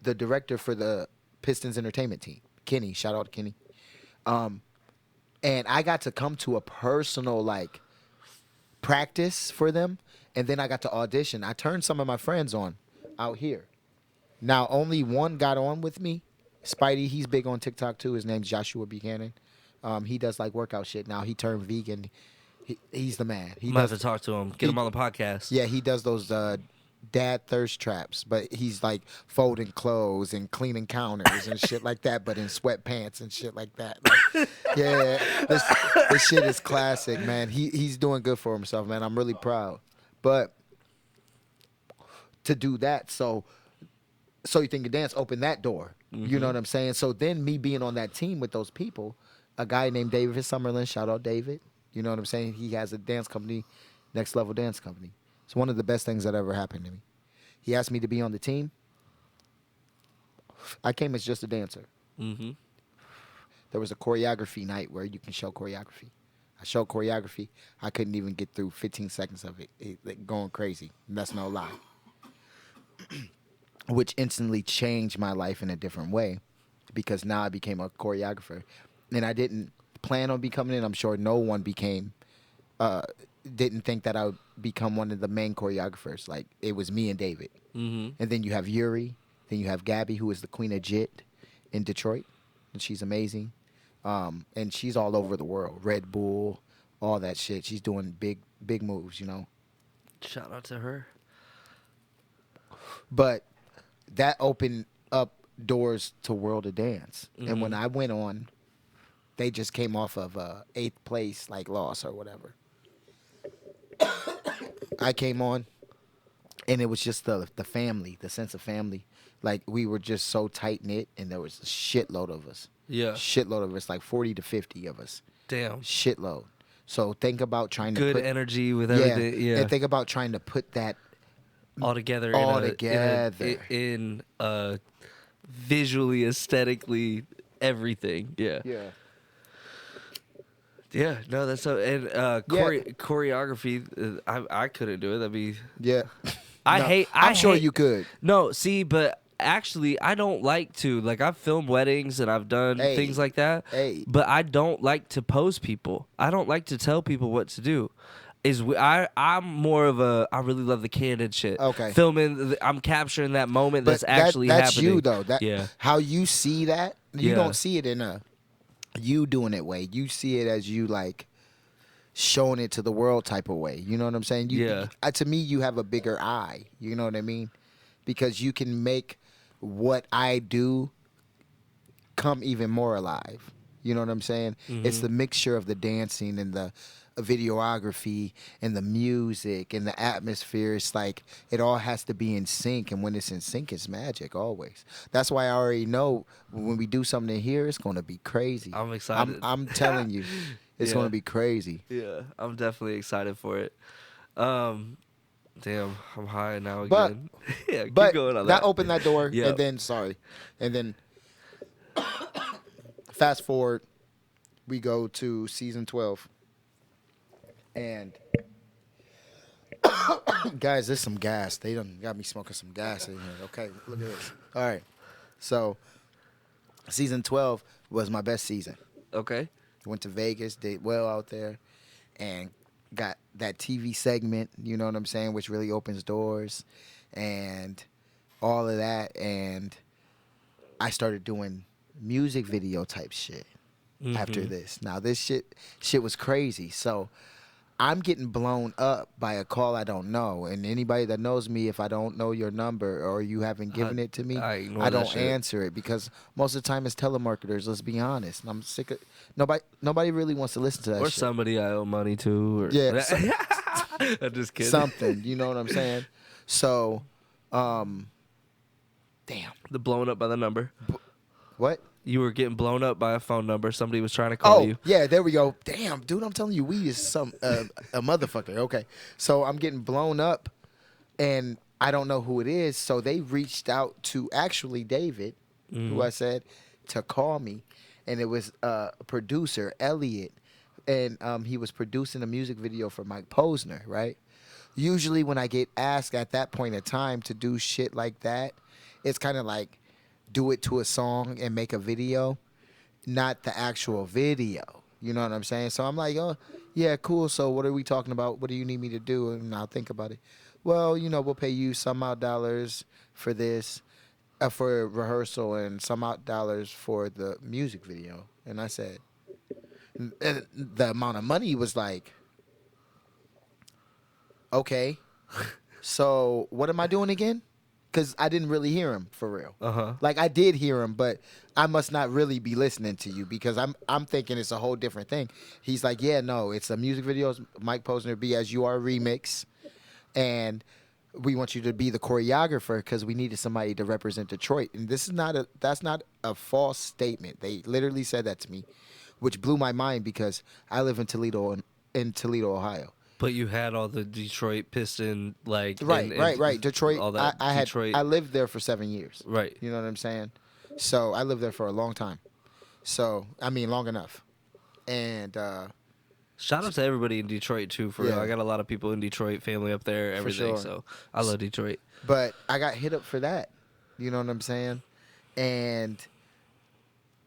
the director for the Pistons entertainment team, Kenny, shout out to Kenny. And I got to come to a personal, like, practice for them, and then I got to audition. I turned some of my friends on out here. Now, only one got on with me. Spidey, he's big on TikTok too. His name's Joshua Buchanan. He does, like, workout shit now. He turned vegan. He's the man. He I'm gonna have does, to talk to him. Get him on the podcast. yeah, he does those dad thirst traps, but he's like folding clothes and cleaning counters and shit like that, but in sweatpants and shit like that. Like, yeah, this shit is classic, man. He's doing good for himself, man. I'm really proud. But to do that, so You Think You Dance opened that door. You know what I'm saying? So then me being on that team with those people, a guy named David Summerlin, shout out David. You know what I'm saying? He has a dance company, Next Level Dance Company. It's one of the best things that ever happened to me. He asked me to be on the team. I came as just a dancer. Mm-hmm. There was a choreography night where you can show choreography. I showed choreography. I couldn't even get through 15 seconds of it going crazy. That's no lie. Which instantly changed my life in a different way because now I became a choreographer. And I didn't plan on becoming it. I'm sure no one didn't think that I would become one of the main choreographers. Like, it was me and David. Mm-hmm. And then you have Yuri, Then you have Gabby, who is the queen of Jit in Detroit, and she's amazing. And she's all over the world. Red Bull, all that shit. She's doing big moves, you know. Shout out to her. But that opened up doors to World of Dance. And when I went on, they just came off of 8th place, like loss or whatever. I came on, and it was just the family, the sense of family. Like, we were just so tight-knit, and there was a shitload of us. Yeah. Shitload of us, like 40 to 50 of us. Damn. Shitload. So think about trying to Good put... energy with everything. Yeah. And think about trying to put that all together. In visually, aesthetically, everything. Yeah. Yeah. Yeah, no, that's so. And choreography, I couldn't do it. That'd be. Yeah. I'm sure you could. No, see, but actually, I don't like to. Like, I've filmed weddings and I've done things like that. But I don't like to pose people. I don't like to tell people what to do. I'm more of a. I really love the candid shit. Okay. Filming, I'm capturing that moment that's actually that's happening. That's you though. Yeah. How you see that, you don't see it in a you doing it way. You see it as you like showing it to the world type of way. You know what I'm saying? To me, you have a bigger eye. You know what I mean? Because you can make what I do come even more alive. You know what I'm saying? It's the mixture of the dancing and the videography and the music and the atmosphere. It's like it all has to be in sync, and when it's in sync, it's magic always. That's why I already know when we do something here, it's going to be crazy. I'm excited. I'm telling you, it's going to be crazy. Yeah, I'm definitely excited for it. Damn, I'm high now But, again. Yeah, keep but going on that. opened that door, Yep. and then fast forward, we go to season 12. And guys, there's some gas. They done got me smoking some gas in here. Okay, look at this. All right. So season 12 was my best season. Okay. Went to Vegas, did well out there, and got that TV segment, you know what I'm saying, which really opens doors and all of that. And I started doing music video type shit after this. Now this shit was crazy. So I'm getting blown up by a call I don't know. And anybody that knows me, if I don't know your number or you haven't given it to me, I don't answer it, because most of the time it's telemarketers, let's be honest. And I'm sick of nobody really wants to listen to that or shit. Somebody I owe money to. Or Yeah. I'm just kidding. Something, you know what I'm saying? So, damn. The blown up by the number. What? You were getting blown up by a phone number. Somebody was trying to call you. Yeah, there we go. Damn, dude, I'm telling you, weed is a motherfucker. Okay, so I'm getting blown up, and I don't know who it is. So they reached out to actually David, who I said to call me, and it was a producer, Elliot, and he was producing a music video for Mike Posner, right? Usually when I get asked at that point in time to do shit like that, it's kind of like, do it to a song and make a video, not the actual video. You know what I'm saying? So I'm like, oh, yeah, cool. So what are we talking about? What do you need me to do? And I'll think about it. Well, you know, we'll pay you some odd dollars for this, for rehearsal, and some odd dollars for the music video. And I said, and the amount of money was like, okay, so what am I doing again? Because I didn't really hear him for real. Like, I did hear him, but I must not really be listening to you, because I'm thinking it's a whole different thing. He's like, yeah, no, it's a music video. Mike Posner, Be As You Are remix, and we want you to be the choreographer because we needed somebody to represent Detroit. And that's not a false statement. They literally said that to me, which blew my mind because I live in Toledo, Ohio. But you had all the Detroit Piston, like... Right. Detroit, all that I lived there for 7 years. Right. You know what I'm saying? So I lived there for a long time. So, I mean, long enough. And... shout out to everybody in Detroit, too, for real. I got a lot of people in Detroit, family up there, everything. Sure. So I love Detroit. But I got hit up for that. You know what I'm saying? And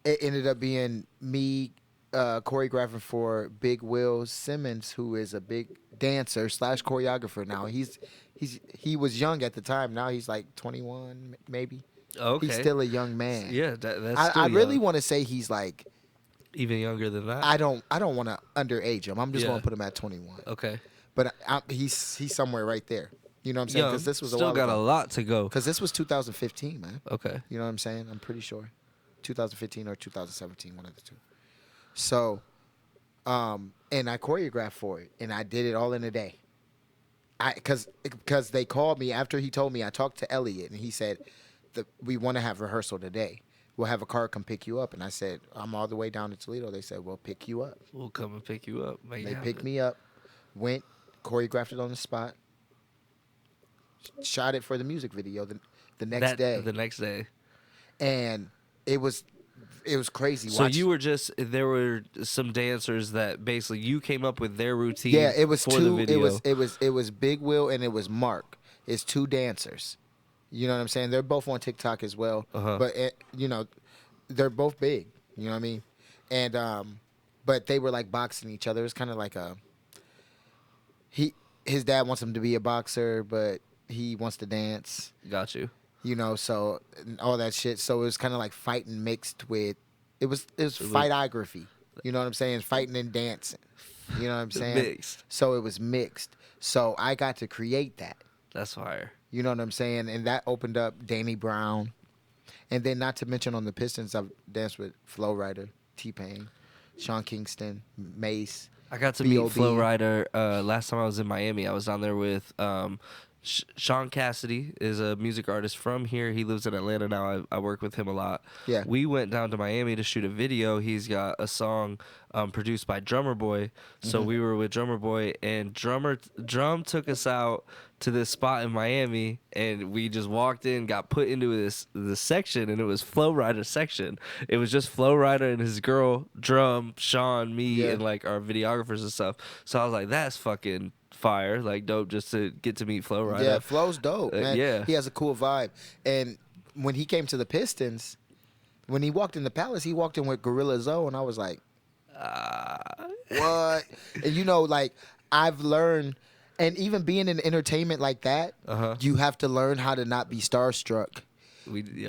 it ended up being me... choreographing for Big Will Simmons, who is a big dancer / choreographer now. He was young at the time. Now he's like 21, maybe Okay. He's still a young man. Yeah, that's I still really young. want to say he's like, Even younger than that. I don't want to underage him. I'm just Yeah. going to put him at 21. Okay. But he's somewhere right there. You know what I'm saying? Young. Because this was a Still while got a ago. lot to go. Because this was 2015, man. Okay. You know what I'm saying? I'm pretty sure. 2015 or 2017, one of the two. So, and I choreographed for it, and I did it all in a day. Because they called me after he told me. I talked to Elliot, and he said, we want to have rehearsal today. We'll have a car come pick you up. And I said, I'm all the way down to Toledo. They said, we'll pick you up. We'll come and pick you up. They picked me up, went, choreographed it on the spot, shot it for the music video the next day. The next day. And it was crazy. So there were some dancers that basically you came up with their routine. Yeah, it was for two. The video. It was Big Will and it was Mark. It's two dancers. You know what I'm saying? They're both on TikTok as well. But they're both big. You know what I mean? And but they were like boxing each other. It was kind of like his dad wants him to be a boxer, but he wants to dance. Got you. You know, so all that shit. So it was kind of like fighting mixed with it was fightography. You know what I'm saying? Fighting and dancing. You know what I'm saying? Mixed. So it was mixed. So I got to create that. That's fire. You know what I'm saying? And that opened up Danny Brown. And then not to mention on the Pistons, I've danced with Flo Rida, T-Pain, Sean Kingston, Mace. I got to B.O.B. meet Flo Rida last time I was in Miami. I was down there with Sean Cassidy is a music artist from here. He lives in Atlanta now. I work with him a lot. Yeah. We went down to Miami to shoot a video. He's got a song produced by Drummer Boy. So we were with Drummer Boy, and Drum took us out to this spot in Miami, and we just walked in, got put into this section, and it was Flo Rida section. It was just Flo Rida and his girl, Drum, Sean, me, and like our videographers and stuff. So I was like, that's fucking fire, like dope, just to get to meet Flo Rida. Yeah, Flo's dope, man. Yeah. He has a cool vibe. And when he came to the Pistons, when he walked in the Palace, he walked in with Gorilla Zoe, and I was like, what? And you know, like, I've learned, and even being in entertainment like that, you have to learn how to not be starstruck.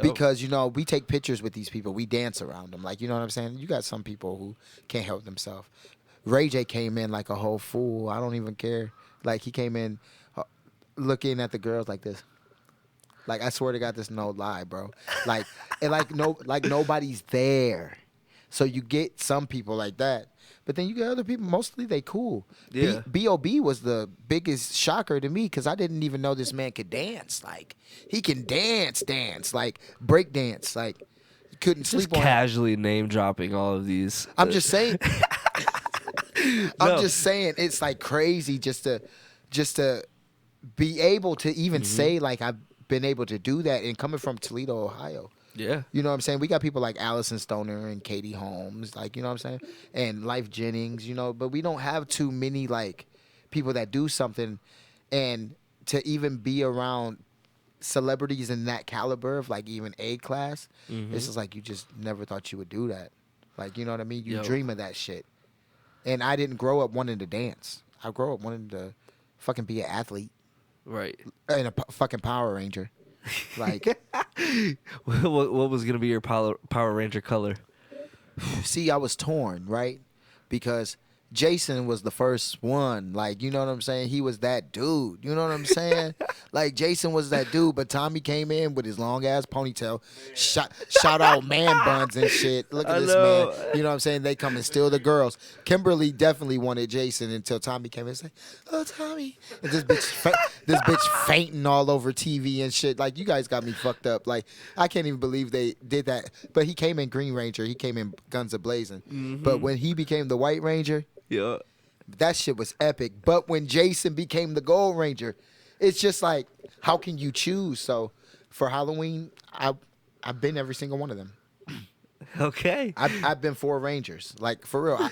Because, you know, we take pictures with these people. We dance around them. Like, you know what I'm saying? You got some people who can't help themselves. Ray J came in like a whole fool. I don't even care. Like, he came in looking at the girls like this. Like, I swear to God, this is no lie, bro. Like, and like nobody's there. So you get some people like that. But then you get other people, mostly they cool. Yeah. B.O.B. was the biggest shocker to me because I didn't even know this man could dance. Like, he can dance, like, break dance. Like, couldn't Just sleep on casually name dropping all of these. I'm just saying. I'm just saying it's like crazy just to be able to even say like I've been able to do that, and coming from Toledo, Ohio. Yeah. You know what I'm saying? We got people like Allison Stoner and Katie Holmes, like, you know what I'm saying? And Life Jennings, you know, but we don't have too many like people that do something, and to even be around celebrities in that caliber of like even A class, this is like you just never thought you would do that. Like, you know what I mean? You dream of that shit. And I didn't grow up wanting to dance. I grew up wanting to fucking be an athlete. Right. And a fucking Power Ranger. Like, what was gonna be your Power Ranger color? see, I was torn, right? Because Jason was the first one. Like, you know what I'm saying? He was that dude. You know what I'm saying? Like, Jason was that dude, but Tommy came in with his long ass ponytail, shot out man buns and shit. Look at this man. You know what I'm saying? They come and steal the girls. Kimberly definitely wanted Jason until Tommy came in and said, "Oh, Tommy." And this bitch fainting all over TV and shit. Like, you guys got me fucked up. Like, I can't even believe they did that. But he came in Green Ranger. He came in Guns A-Blazing. But when he became the White Ranger, Yeah. that shit was epic. But when Jason became the Gold Ranger, it's just like, how can you choose? So for Halloween, I've been every single one of them. Okay. I've been 4 Rangers. Like, for real.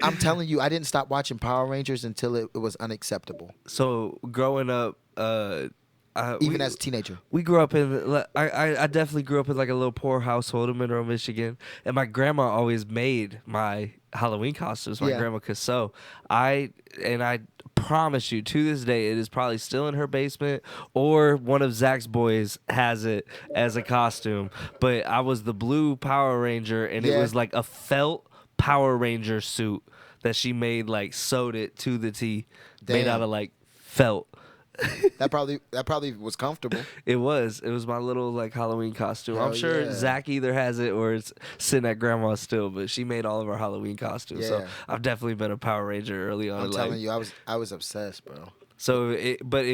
I'm telling you, I didn't stop watching Power Rangers until it was unacceptable. So growing up, Even as a teenager. we grew up in. I definitely grew up in like a little poor household in Monroe, Michigan, and my grandma always made my Halloween costumes my Yeah. grandma could sew. I promise you, to this day, it is probably still in her basement, or one of Zach's boys has it as a costume. But I was the blue Power Ranger, and it Yeah. was like a felt Power Ranger suit that she made, like sewed it to the T, made Damn. out of like felt. That probably was comfortable. It was my little like Halloween costume. I'm Hell sure yeah. Zach either has it or it's sitting at grandma's still, but she made all of our Halloween costumes. So Yeah. I've definitely been a Power Ranger early on I'm in telling life. you, I was obsessed, bro. So, but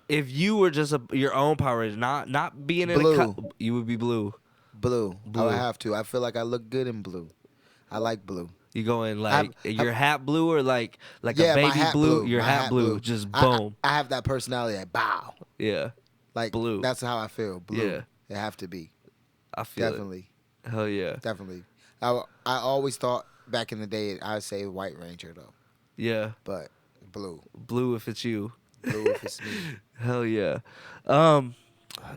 if you were just your own Power Ranger, not being in Blue. you would be blue. Blue. I Blue. would have to. I feel like I look good in blue. I like blue. You going like your hat blue or like Yeah, a my baby hat blue? blue. Your My hat hat blue, blue. just I- boom. I have that personality. Like, bow. Yeah, Like Blue. That's how I feel. Blue. Yeah. It have to be. I feel Definitely. it. Hell yeah, Definitely. I always thought back in the day I'd say White Ranger though, yeah. but blue. Blue if it's you. Blue if it's me. Hell yeah.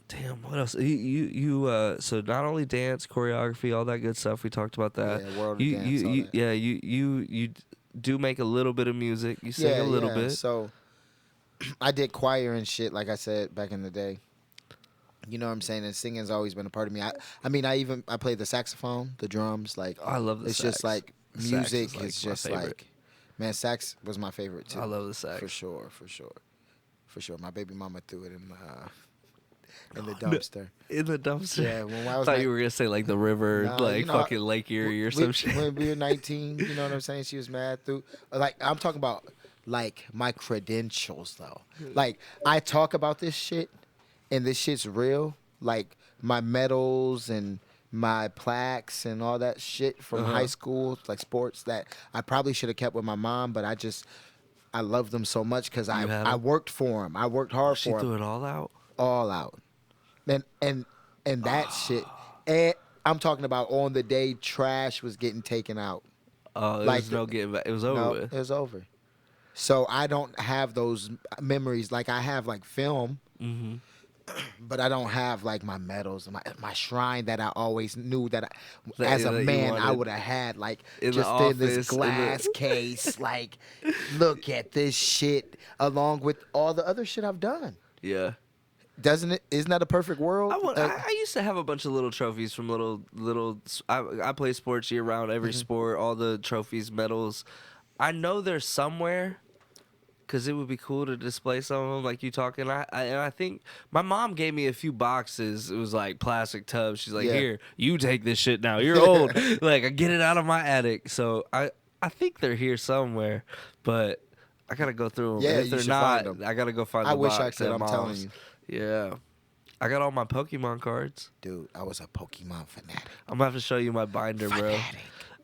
Damn, what else? You so not only dance, choreography, all that good stuff. We talked about that. Yeah, world of you, dance, you, all you that. yeah, you do make a little bit of music. You sing a little bit. So I did choir and shit, like I said back in the day. You know what I'm saying? And singing's always been a part of me. I mean, I played the saxophone, the drums. Like I love the it's sax. just like Sax music. is, like, It's my just favorite. like, man, sax was my favorite too. I love the sax. for sure. My baby mama threw it in the dumpster. In the dumpster. Yeah, when I I was thought like, you were gonna say like the river, Nah, like you know, fucking Lake Erie or some shit. When we were 19, you know what I'm saying? She was mad through. Like, I'm talking about, like, my credentials, though. Like, I talk about this shit, and this shit's real. Like, my medals and my plaques and all that shit from high school, like sports, that I probably should have kept with my mom, but I love them so much because You have I 'em? worked for them. I worked hard She for them. threw it all out. All out. And that shit. And I'm talking about on the day trash was getting taken out. Oh, there Like was no getting back. It was over No, with. it was over. So I don't have those memories. Like I have like film, Mm-hmm. but I don't have like my medals, my shrine that I always knew that That- as a that you man I wanted. would have had. Like In the just in this office, in the- glass case. Like, look at this shit along with all the other shit I've done. Yeah. Doesn't it? Isn't that a perfect world? I used to have a bunch of little trophies from little. I play sports year round, every Mm-hmm. sport, all the trophies, medals. I know they're somewhere, cause it would be cool to display some of them, like you talking. And I think my mom gave me a few boxes. It was like plastic tubs. She's like, Yeah. "Here, you take this shit now. You're old. Like, I get it out of my attic." So I think they're here somewhere, but I gotta go through them. Yeah, And if you they're should not, find 'em. I gotta go find. I the wish I box could, at I'm telling mom's. you. Yeah. I got all my Pokemon cards. Dude, I was a Pokemon fanatic. I'm gonna have to show you my binder, bro. Fanatic.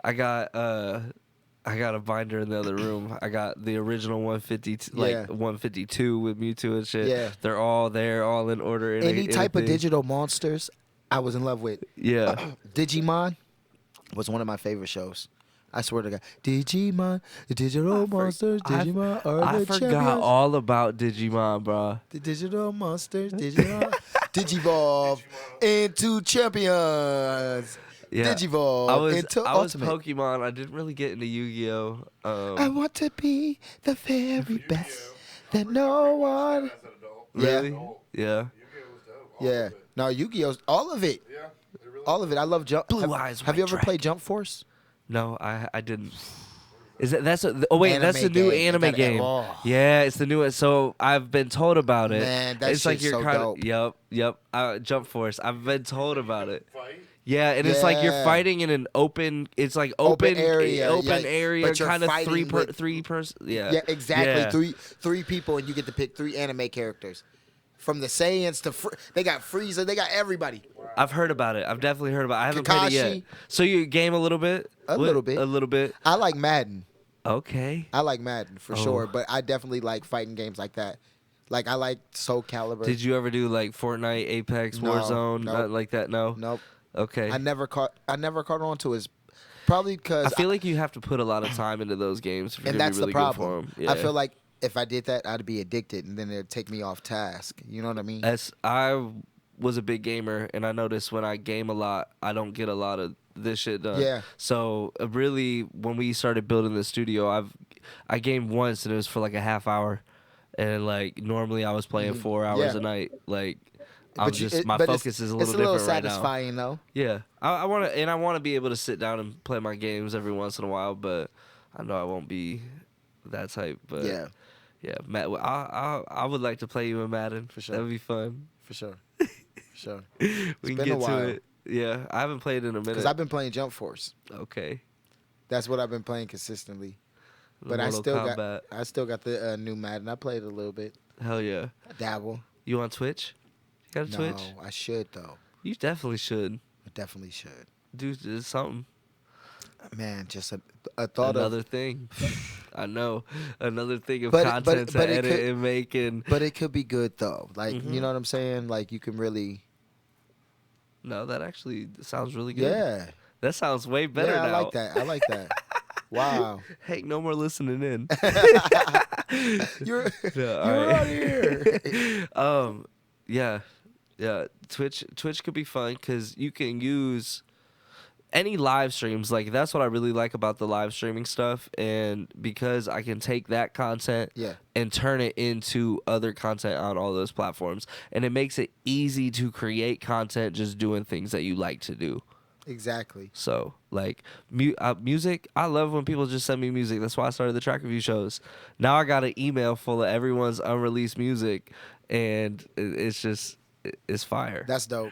I got a binder in the other room. I got the original 150, like Yeah. 152 with Mewtwo and shit. Yeah. They're all there, all in order. Any type of thing. digital monsters, I was in love with. Yeah. Digimon was one of my favorite shows. I swear to God, Digimon, the digital monsters, Digimon are I the forgot champions. all about Digimon, bro. The digital monsters, Digimon, Digivolve into champions. Yeah. Digivolve into I was ultimate. Pokemon. I didn't really get into Yu-Gi-Oh. I want to be the very best that no one. As an adult. Really? Yeah. Yeah. Yu-Gi-Oh was dope. All Yeah, of it. no, Yu-Gi-Oh, all of it, Yeah. It really all of it. I love Jump. Blue have, Eyes Have you White ever played Jump Force? No, I didn't. Is that that's a, oh wait, that's Anime the new game. anime That- game. oh. Yeah, it's the new one. So I've been told about it. Man, that it's like shit's you're so kind dope. of yep. Jump Force. I've been told about it. fight. Yeah, and it's like you're Yeah. fighting in an open. It's like open area, open yeah, area, but you're kind of fighting with- three person. Yeah, Yeah, exactly. Yeah. Three people, and you get to pick three anime characters. From the Saiyans to they got Frieza, they got everybody. I've heard about it. I've definitely heard about it. I haven't played it yet. Kakashi. So you game a little bit? A little bit. A little bit. I like Madden. Okay. I like Madden for Oh. sure, but I definitely like fighting games like that. Like I like Soul Calibur. Did you ever do like Fortnite, Apex, No, Warzone, nope. not like that? No. Nope. Okay. I never caught on to his. Probably because I feel like you have to put a lot of time into those games if you're and gonna that's be really the good for problem. them. Yeah. I feel like if I did that, I'd be addicted, and then it'd take me off task. You know what I mean? I was a big gamer, and I noticed when I game a lot, I don't get a lot of this shit done. Yeah. So really, when we started building the studio, I gamed once, and it was for like a half hour, and like normally I was playing 4 hours Yeah. a night. Like But my focus is a little different right now. satisfying though. Yeah, I want to, and I want to be able to sit down and play my games every once in a while, but I know I won't be that type. But yeah, Matt, I would like to play you in Madden. For sure. That would be fun. For sure. Sure. We can been a get while. to it. Yeah, I haven't played in a minute. Because I've been playing Jump Force. Okay. That's what I've been playing consistently. The But I Mortal still Kombat. got the new Madden. I played a little bit. Hell yeah. I dabble. You on Twitch? You got a Twitch? No, I should though. You definitely should. I definitely should. Do something. Man, just a thought Another of. thing. I know. Another thing of But- content but to it edit could- and make. And But it could be good though. Like Mhm. you know what I'm saying? Like you can really. no, that actually sounds really good. Yeah. That sounds way better Yeah, now. I like that. I like that. Wow. Hey, no more listening in. You're Yeah, all you're right. out here. Yeah. Twitch could be fun because you can use any live streams. Like that's what I really like about the live streaming stuff, and because I can take that content Yeah. and turn it into other content on all those platforms, and it makes it easy to create content just doing things that you like to do. Exactly. So, like, music, I love when people just send me music. That's why I started the track review shows. Now I got an email full of everyone's unreleased music, and it's fire. That's dope.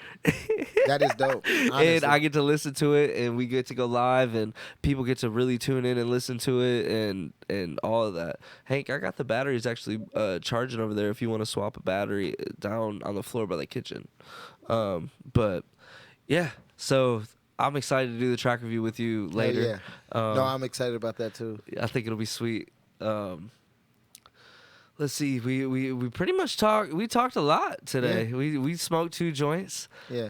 That is dope. And honestly. I get to listen to it, and we get to go live, and people get to really tune in and listen to it, and all of that. Hank, I got the batteries actually charging over there if you want to swap a battery down on the floor by the kitchen. But, yeah, so I'm excited to do the track review with you Hell later. yeah. No, I'm excited about that too. I think it'll be sweet. Let's see. We pretty much talked. We talked a lot today. Yeah. We smoked 2 joints. Yeah.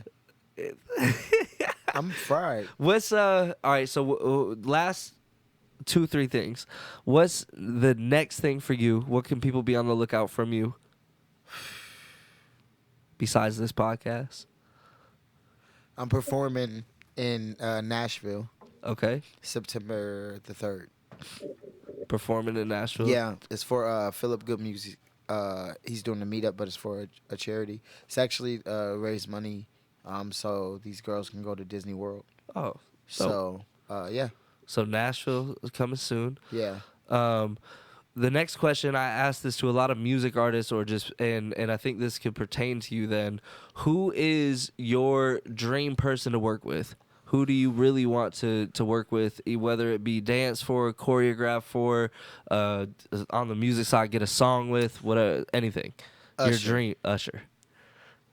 I'm fried. What's all right? So last 2-3 things. What's the next thing for you? What can people be on the lookout from you? Besides this podcast. I'm performing in Nashville, Okay. September the 3rd. Performing in Nashville. Yeah, it's for Philip Good Music. He's doing a meetup, but it's for a charity. It's actually raise money, so these girls can go to Disney World. Oh. So yeah, So Nashville is coming soon. yeah. The next question, I asked this to a lot of music artists, or just and I think this could pertain to you then. Who is your dream person to work with? Who do you really want to work with, whether it be dance for, choreograph for, on the music side, get a song with, whatever, anything. Your Usher. dream, Usher.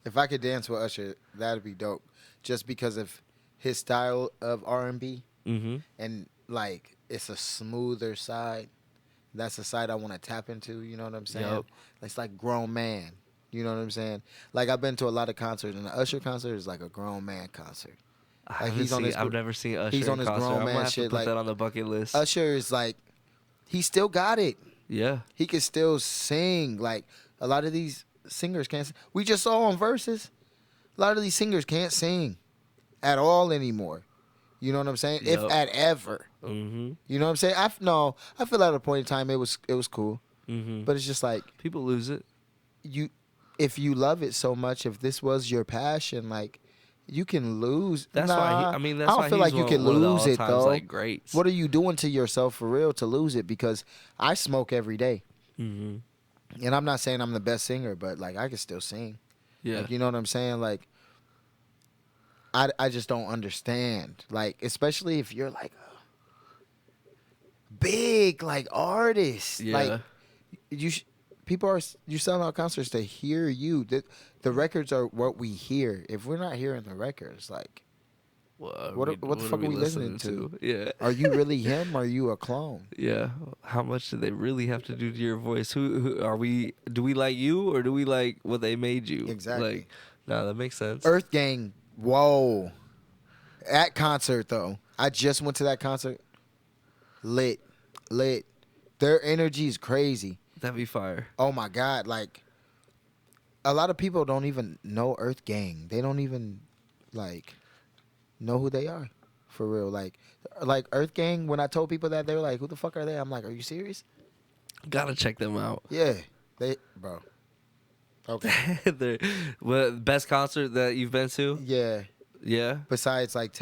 If I could dance with Usher, that'd be dope. Just because of his style of R&B, Mm-hmm. and like it's a smoother side. That's the side I want to tap into. You know what I'm saying? Yup. It's like grown man. You know what I'm saying? Like I've been to a lot of concerts, and the Usher concert is like a grown man concert. I've never seen Usher he's on in his concert. grown I'm man gonna have shit, to put like- that on the bucket list. Usher is like, he still got it. Yeah. He can still sing. Like a lot of these singers can't. We just saw on Versus. A lot of these singers can't sing at all anymore. You know what I'm saying? Yup. If at ever. Mm-hmm. You know what I'm saying? I feel at a point in time it was cool, Mm-hmm. but it's just like People lose it. if you love it so much, if this was your passion, like you can lose. That's nah, why. I mean, that's I why don't feel he's like you can one of the lose it all-times, though. like greats. What are you doing to yourself for real to lose it? Because I smoke every day, Mm-hmm. and I'm not saying I'm the best singer, but like I can still sing. Yeah. Like, you know what I'm saying? Like I just don't understand. Like especially if you're like a big like artist. Yeah. Like you're selling out concerts to hear you. The records are what we hear. If we're not hearing the records, like what the fuck are we listening to? Yeah. are you really him? Or are you a clone? Yeah. How much do they really have to do to your voice? Who are we? Do we like you, or do we like what they made you? Exactly. Like, no, that makes sense. Earth Gang, whoa. At concert though. I just went to that concert. Lit. Their energy is crazy. That'd be fire. Oh my God. Like a lot of people don't even know Earth Gang. They don't even like know who they are for real. Like Earth Gang. When I told people that, they were like, "Who the fuck are they?" I'm like, "Are you serious?" Gotta check them out. Yeah, bro. Okay. Best concert that you've been to? Yeah. Yeah. Besides, like,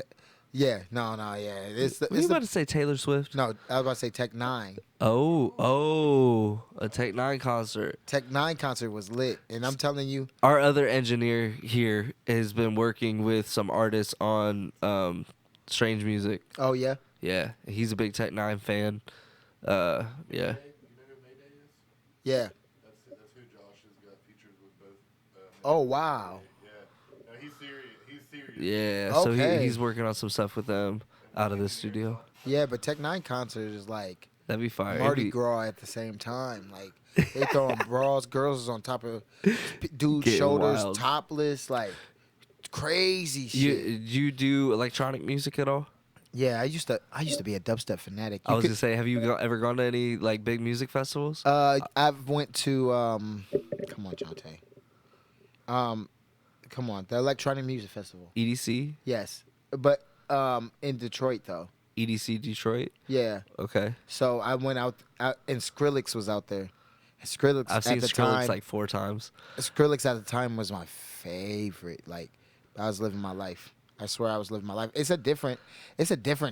yeah, no, yeah. Were you about to say Taylor Swift? No, I was about to say Tech Nine. A Tech Nine concert. Tech Nine concert was lit, and I'm telling you, Our other engineer here has been working with some artists on Strange Music. oh yeah, Yeah, he's a big Tech Nine fan. Yeah. You know who Mayday is? yeah. That's who Josh has got featured with both. Oh wow. Yeah. No, he's serious. He's serious. Yeah, so Okay. he's working on some stuff with them out of the studio. Yeah, but Tech Nine concert is like That'd be fire. Mardi Gras at the same time. Like they throwing bras, girls is on top of dudes' Getting shoulders, wild. topless, like crazy shit. You do electronic music at all? Yeah, I used to be a dubstep fanatic. I was gonna say, have you ever gone to any like big music festivals? I've went to come on, Jonte. Come on, the Electronic Music Festival. EDC, Yes, but in Detroit though. EDC Detroit. Yeah. Okay, So I went out, and Skrillex was out there. Skrillex I've seen at the Skrillex time, like 4 times. Skrillex at the time was my favorite. Like I was living my life. I swear I was living my life. It's a different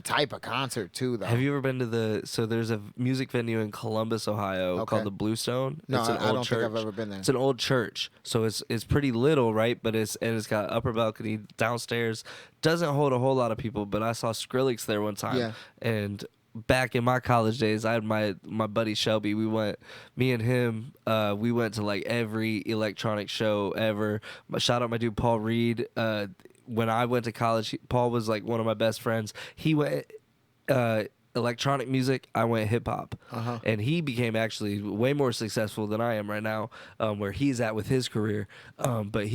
type of concert too, though. Have you ever been to so there's a music venue in Columbus, Ohio Okay. called the Bluestone. No, It's an I old don't church. think I've ever been there. It's an old church, so it's pretty little, right? But it's got upper balcony downstairs. Doesn't hold a whole lot of people, but I saw Skrillex there one time, Yeah. and back in my college days, I had my buddy Shelby. Me and him, we went to like every electronic show ever. Shout out my dude Paul Reed. When I went to college, Paul was like one of my best friends. He went electronic music. I went hip hop, and he became actually way more successful than I am right now, where he's at with his career. But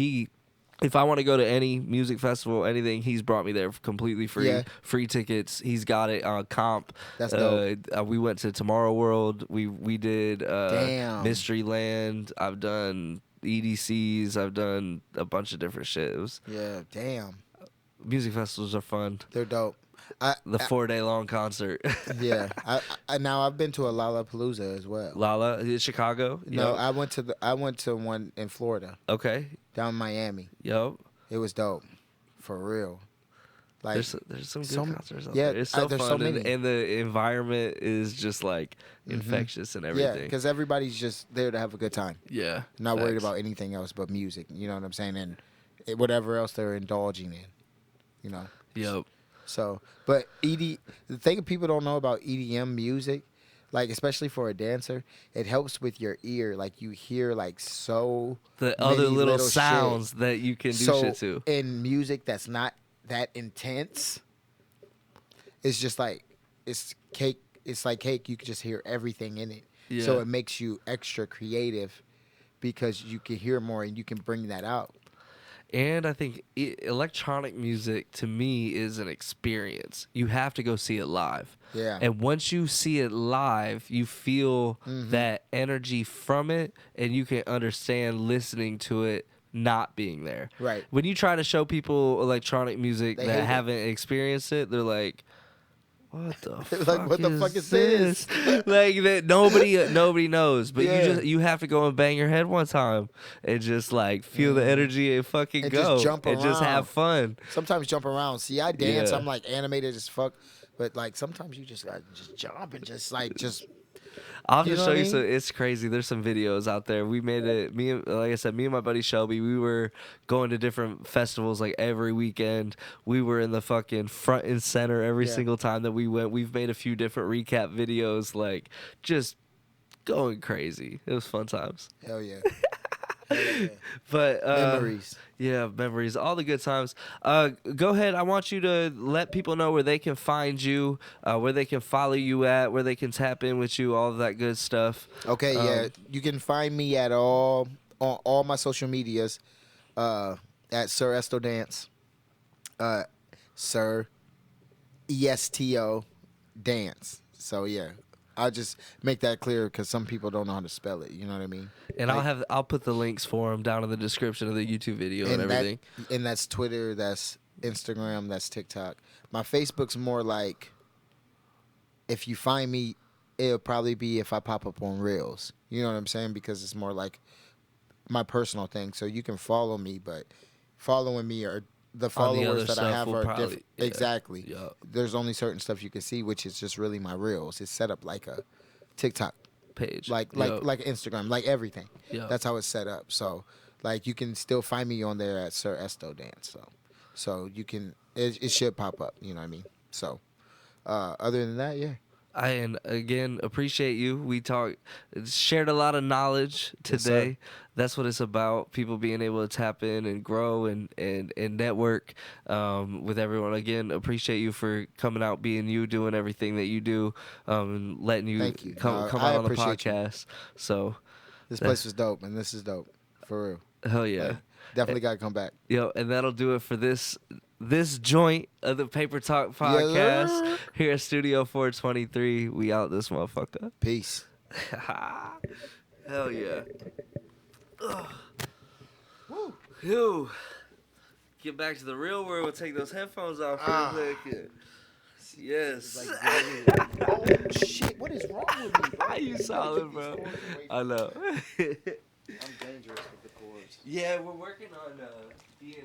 if I want to go to any music festival, anything, he's brought me there completely free. Yeah. Free tickets. He's got it on comp. That's dope. We went to Tomorrow World. We did Damn. Mystery Land. I've done EDCs. I've done a bunch of different shit. Yeah, damn, Music festivals are fun. they're dope. The 4-day long concert. Yeah, now I've been to a Lollapalooza as well. Lala, is it Chicago? No, Yo. I went to one in Florida, Okay. down in Miami. Yo. It was dope, for real. Like There's some good so- concerts out yeah, there. It's so there's fun, so many. and the environment is just like infectious and yeah, everything. because everybody's just there to have a good time, Yeah, not worried facts. about anything else but music. You know what I'm saying? And whatever else they're indulging in. You know. Yep. So, but the thing people don't know about EDM music, like especially for a dancer, it helps with your ear. Like you hear like so The many other little shit. sounds that you can do So shit to. in music that's not that intense, it's just like it's cake. It's like cake. You can just hear everything in it. So Yeah. it makes you extra creative because you can hear more and you can bring that out. And I think electronic music to me is an experience. You have to go see it live. Yeah. And once you see it live, you feel that energy from it, and you can understand listening to it not being there. Right. When you try to show people electronic music They that hate it. haven't experienced it, they're like, "What the fuck? Like, what the fuck is this?" Like that nobody knows. But Yeah. you have to go and bang your head one time and just like feel the energy and fucking And go just jump and just around. have fun. Sometimes jump around. See, I dance. Yeah. I'm like animated as fuck. But like sometimes you just gotta just jump and just I'll You just know show what I you mean? some. It's crazy. There's some videos out there. We made it. Like I said, me and my buddy Shelby. We were going to different festivals like every weekend. We were in the fucking front and center every Yeah. single time that we went. We've made a few different recap videos, like just going crazy. It was fun times. hell yeah. Hell yeah. But Memories. Yeah, memories, all the good times. Go ahead. I want you to let people know where they can find you, where they can follow you at, where they can tap in with you, all of that good stuff. Okay, yeah. You can find me at on all my social medias at Siresto Dance. Sir ESTO Dance. So yeah. I just make that clear because some people don't know how to spell it. You know what I mean? And Like, I'll put the links for them down in the description of the YouTube video and everything. And that's Twitter, that's Instagram, that's TikTok. My Facebook's more like, if you find me, it'll probably be if I pop up on Reels. You know what I'm saying? Because it's more like my personal thing. So you can follow me, but following me or the followers that I have are different. Yeah. Exactly. Yeah. There's only certain stuff you can see, which is just really my Reels. It's set up like a TikTok Page. like Instagram, like everything. Yeah. That's how it's set up. So like you can still find me on there at Siresto Dance. So you can it should pop up. You know what I mean? So other than that, yeah. And again appreciate you. We shared a lot of knowledge today. Yes, That's what it's about. People being able to tap in and grow and network with everyone. Again, appreciate you for coming out, being you, doing everything that you do, and letting you, Thank you. come I out on the appreciate you. podcast. So This place was dope, and this is dope for real. hell yeah. Like, definitely got to come back. Yo, and that'll do it for this joint of the Paper Talk podcast sir. here at Studio 423. We out this motherfucker. Peace. Hell yeah. Ugh. Whew. Get back to the real world. We'll take those headphones off for a second. Yes. Oh shit! What is wrong with me, bro? You solid, bro. I know. I'm dangerous with the cords. Yeah, we're working on being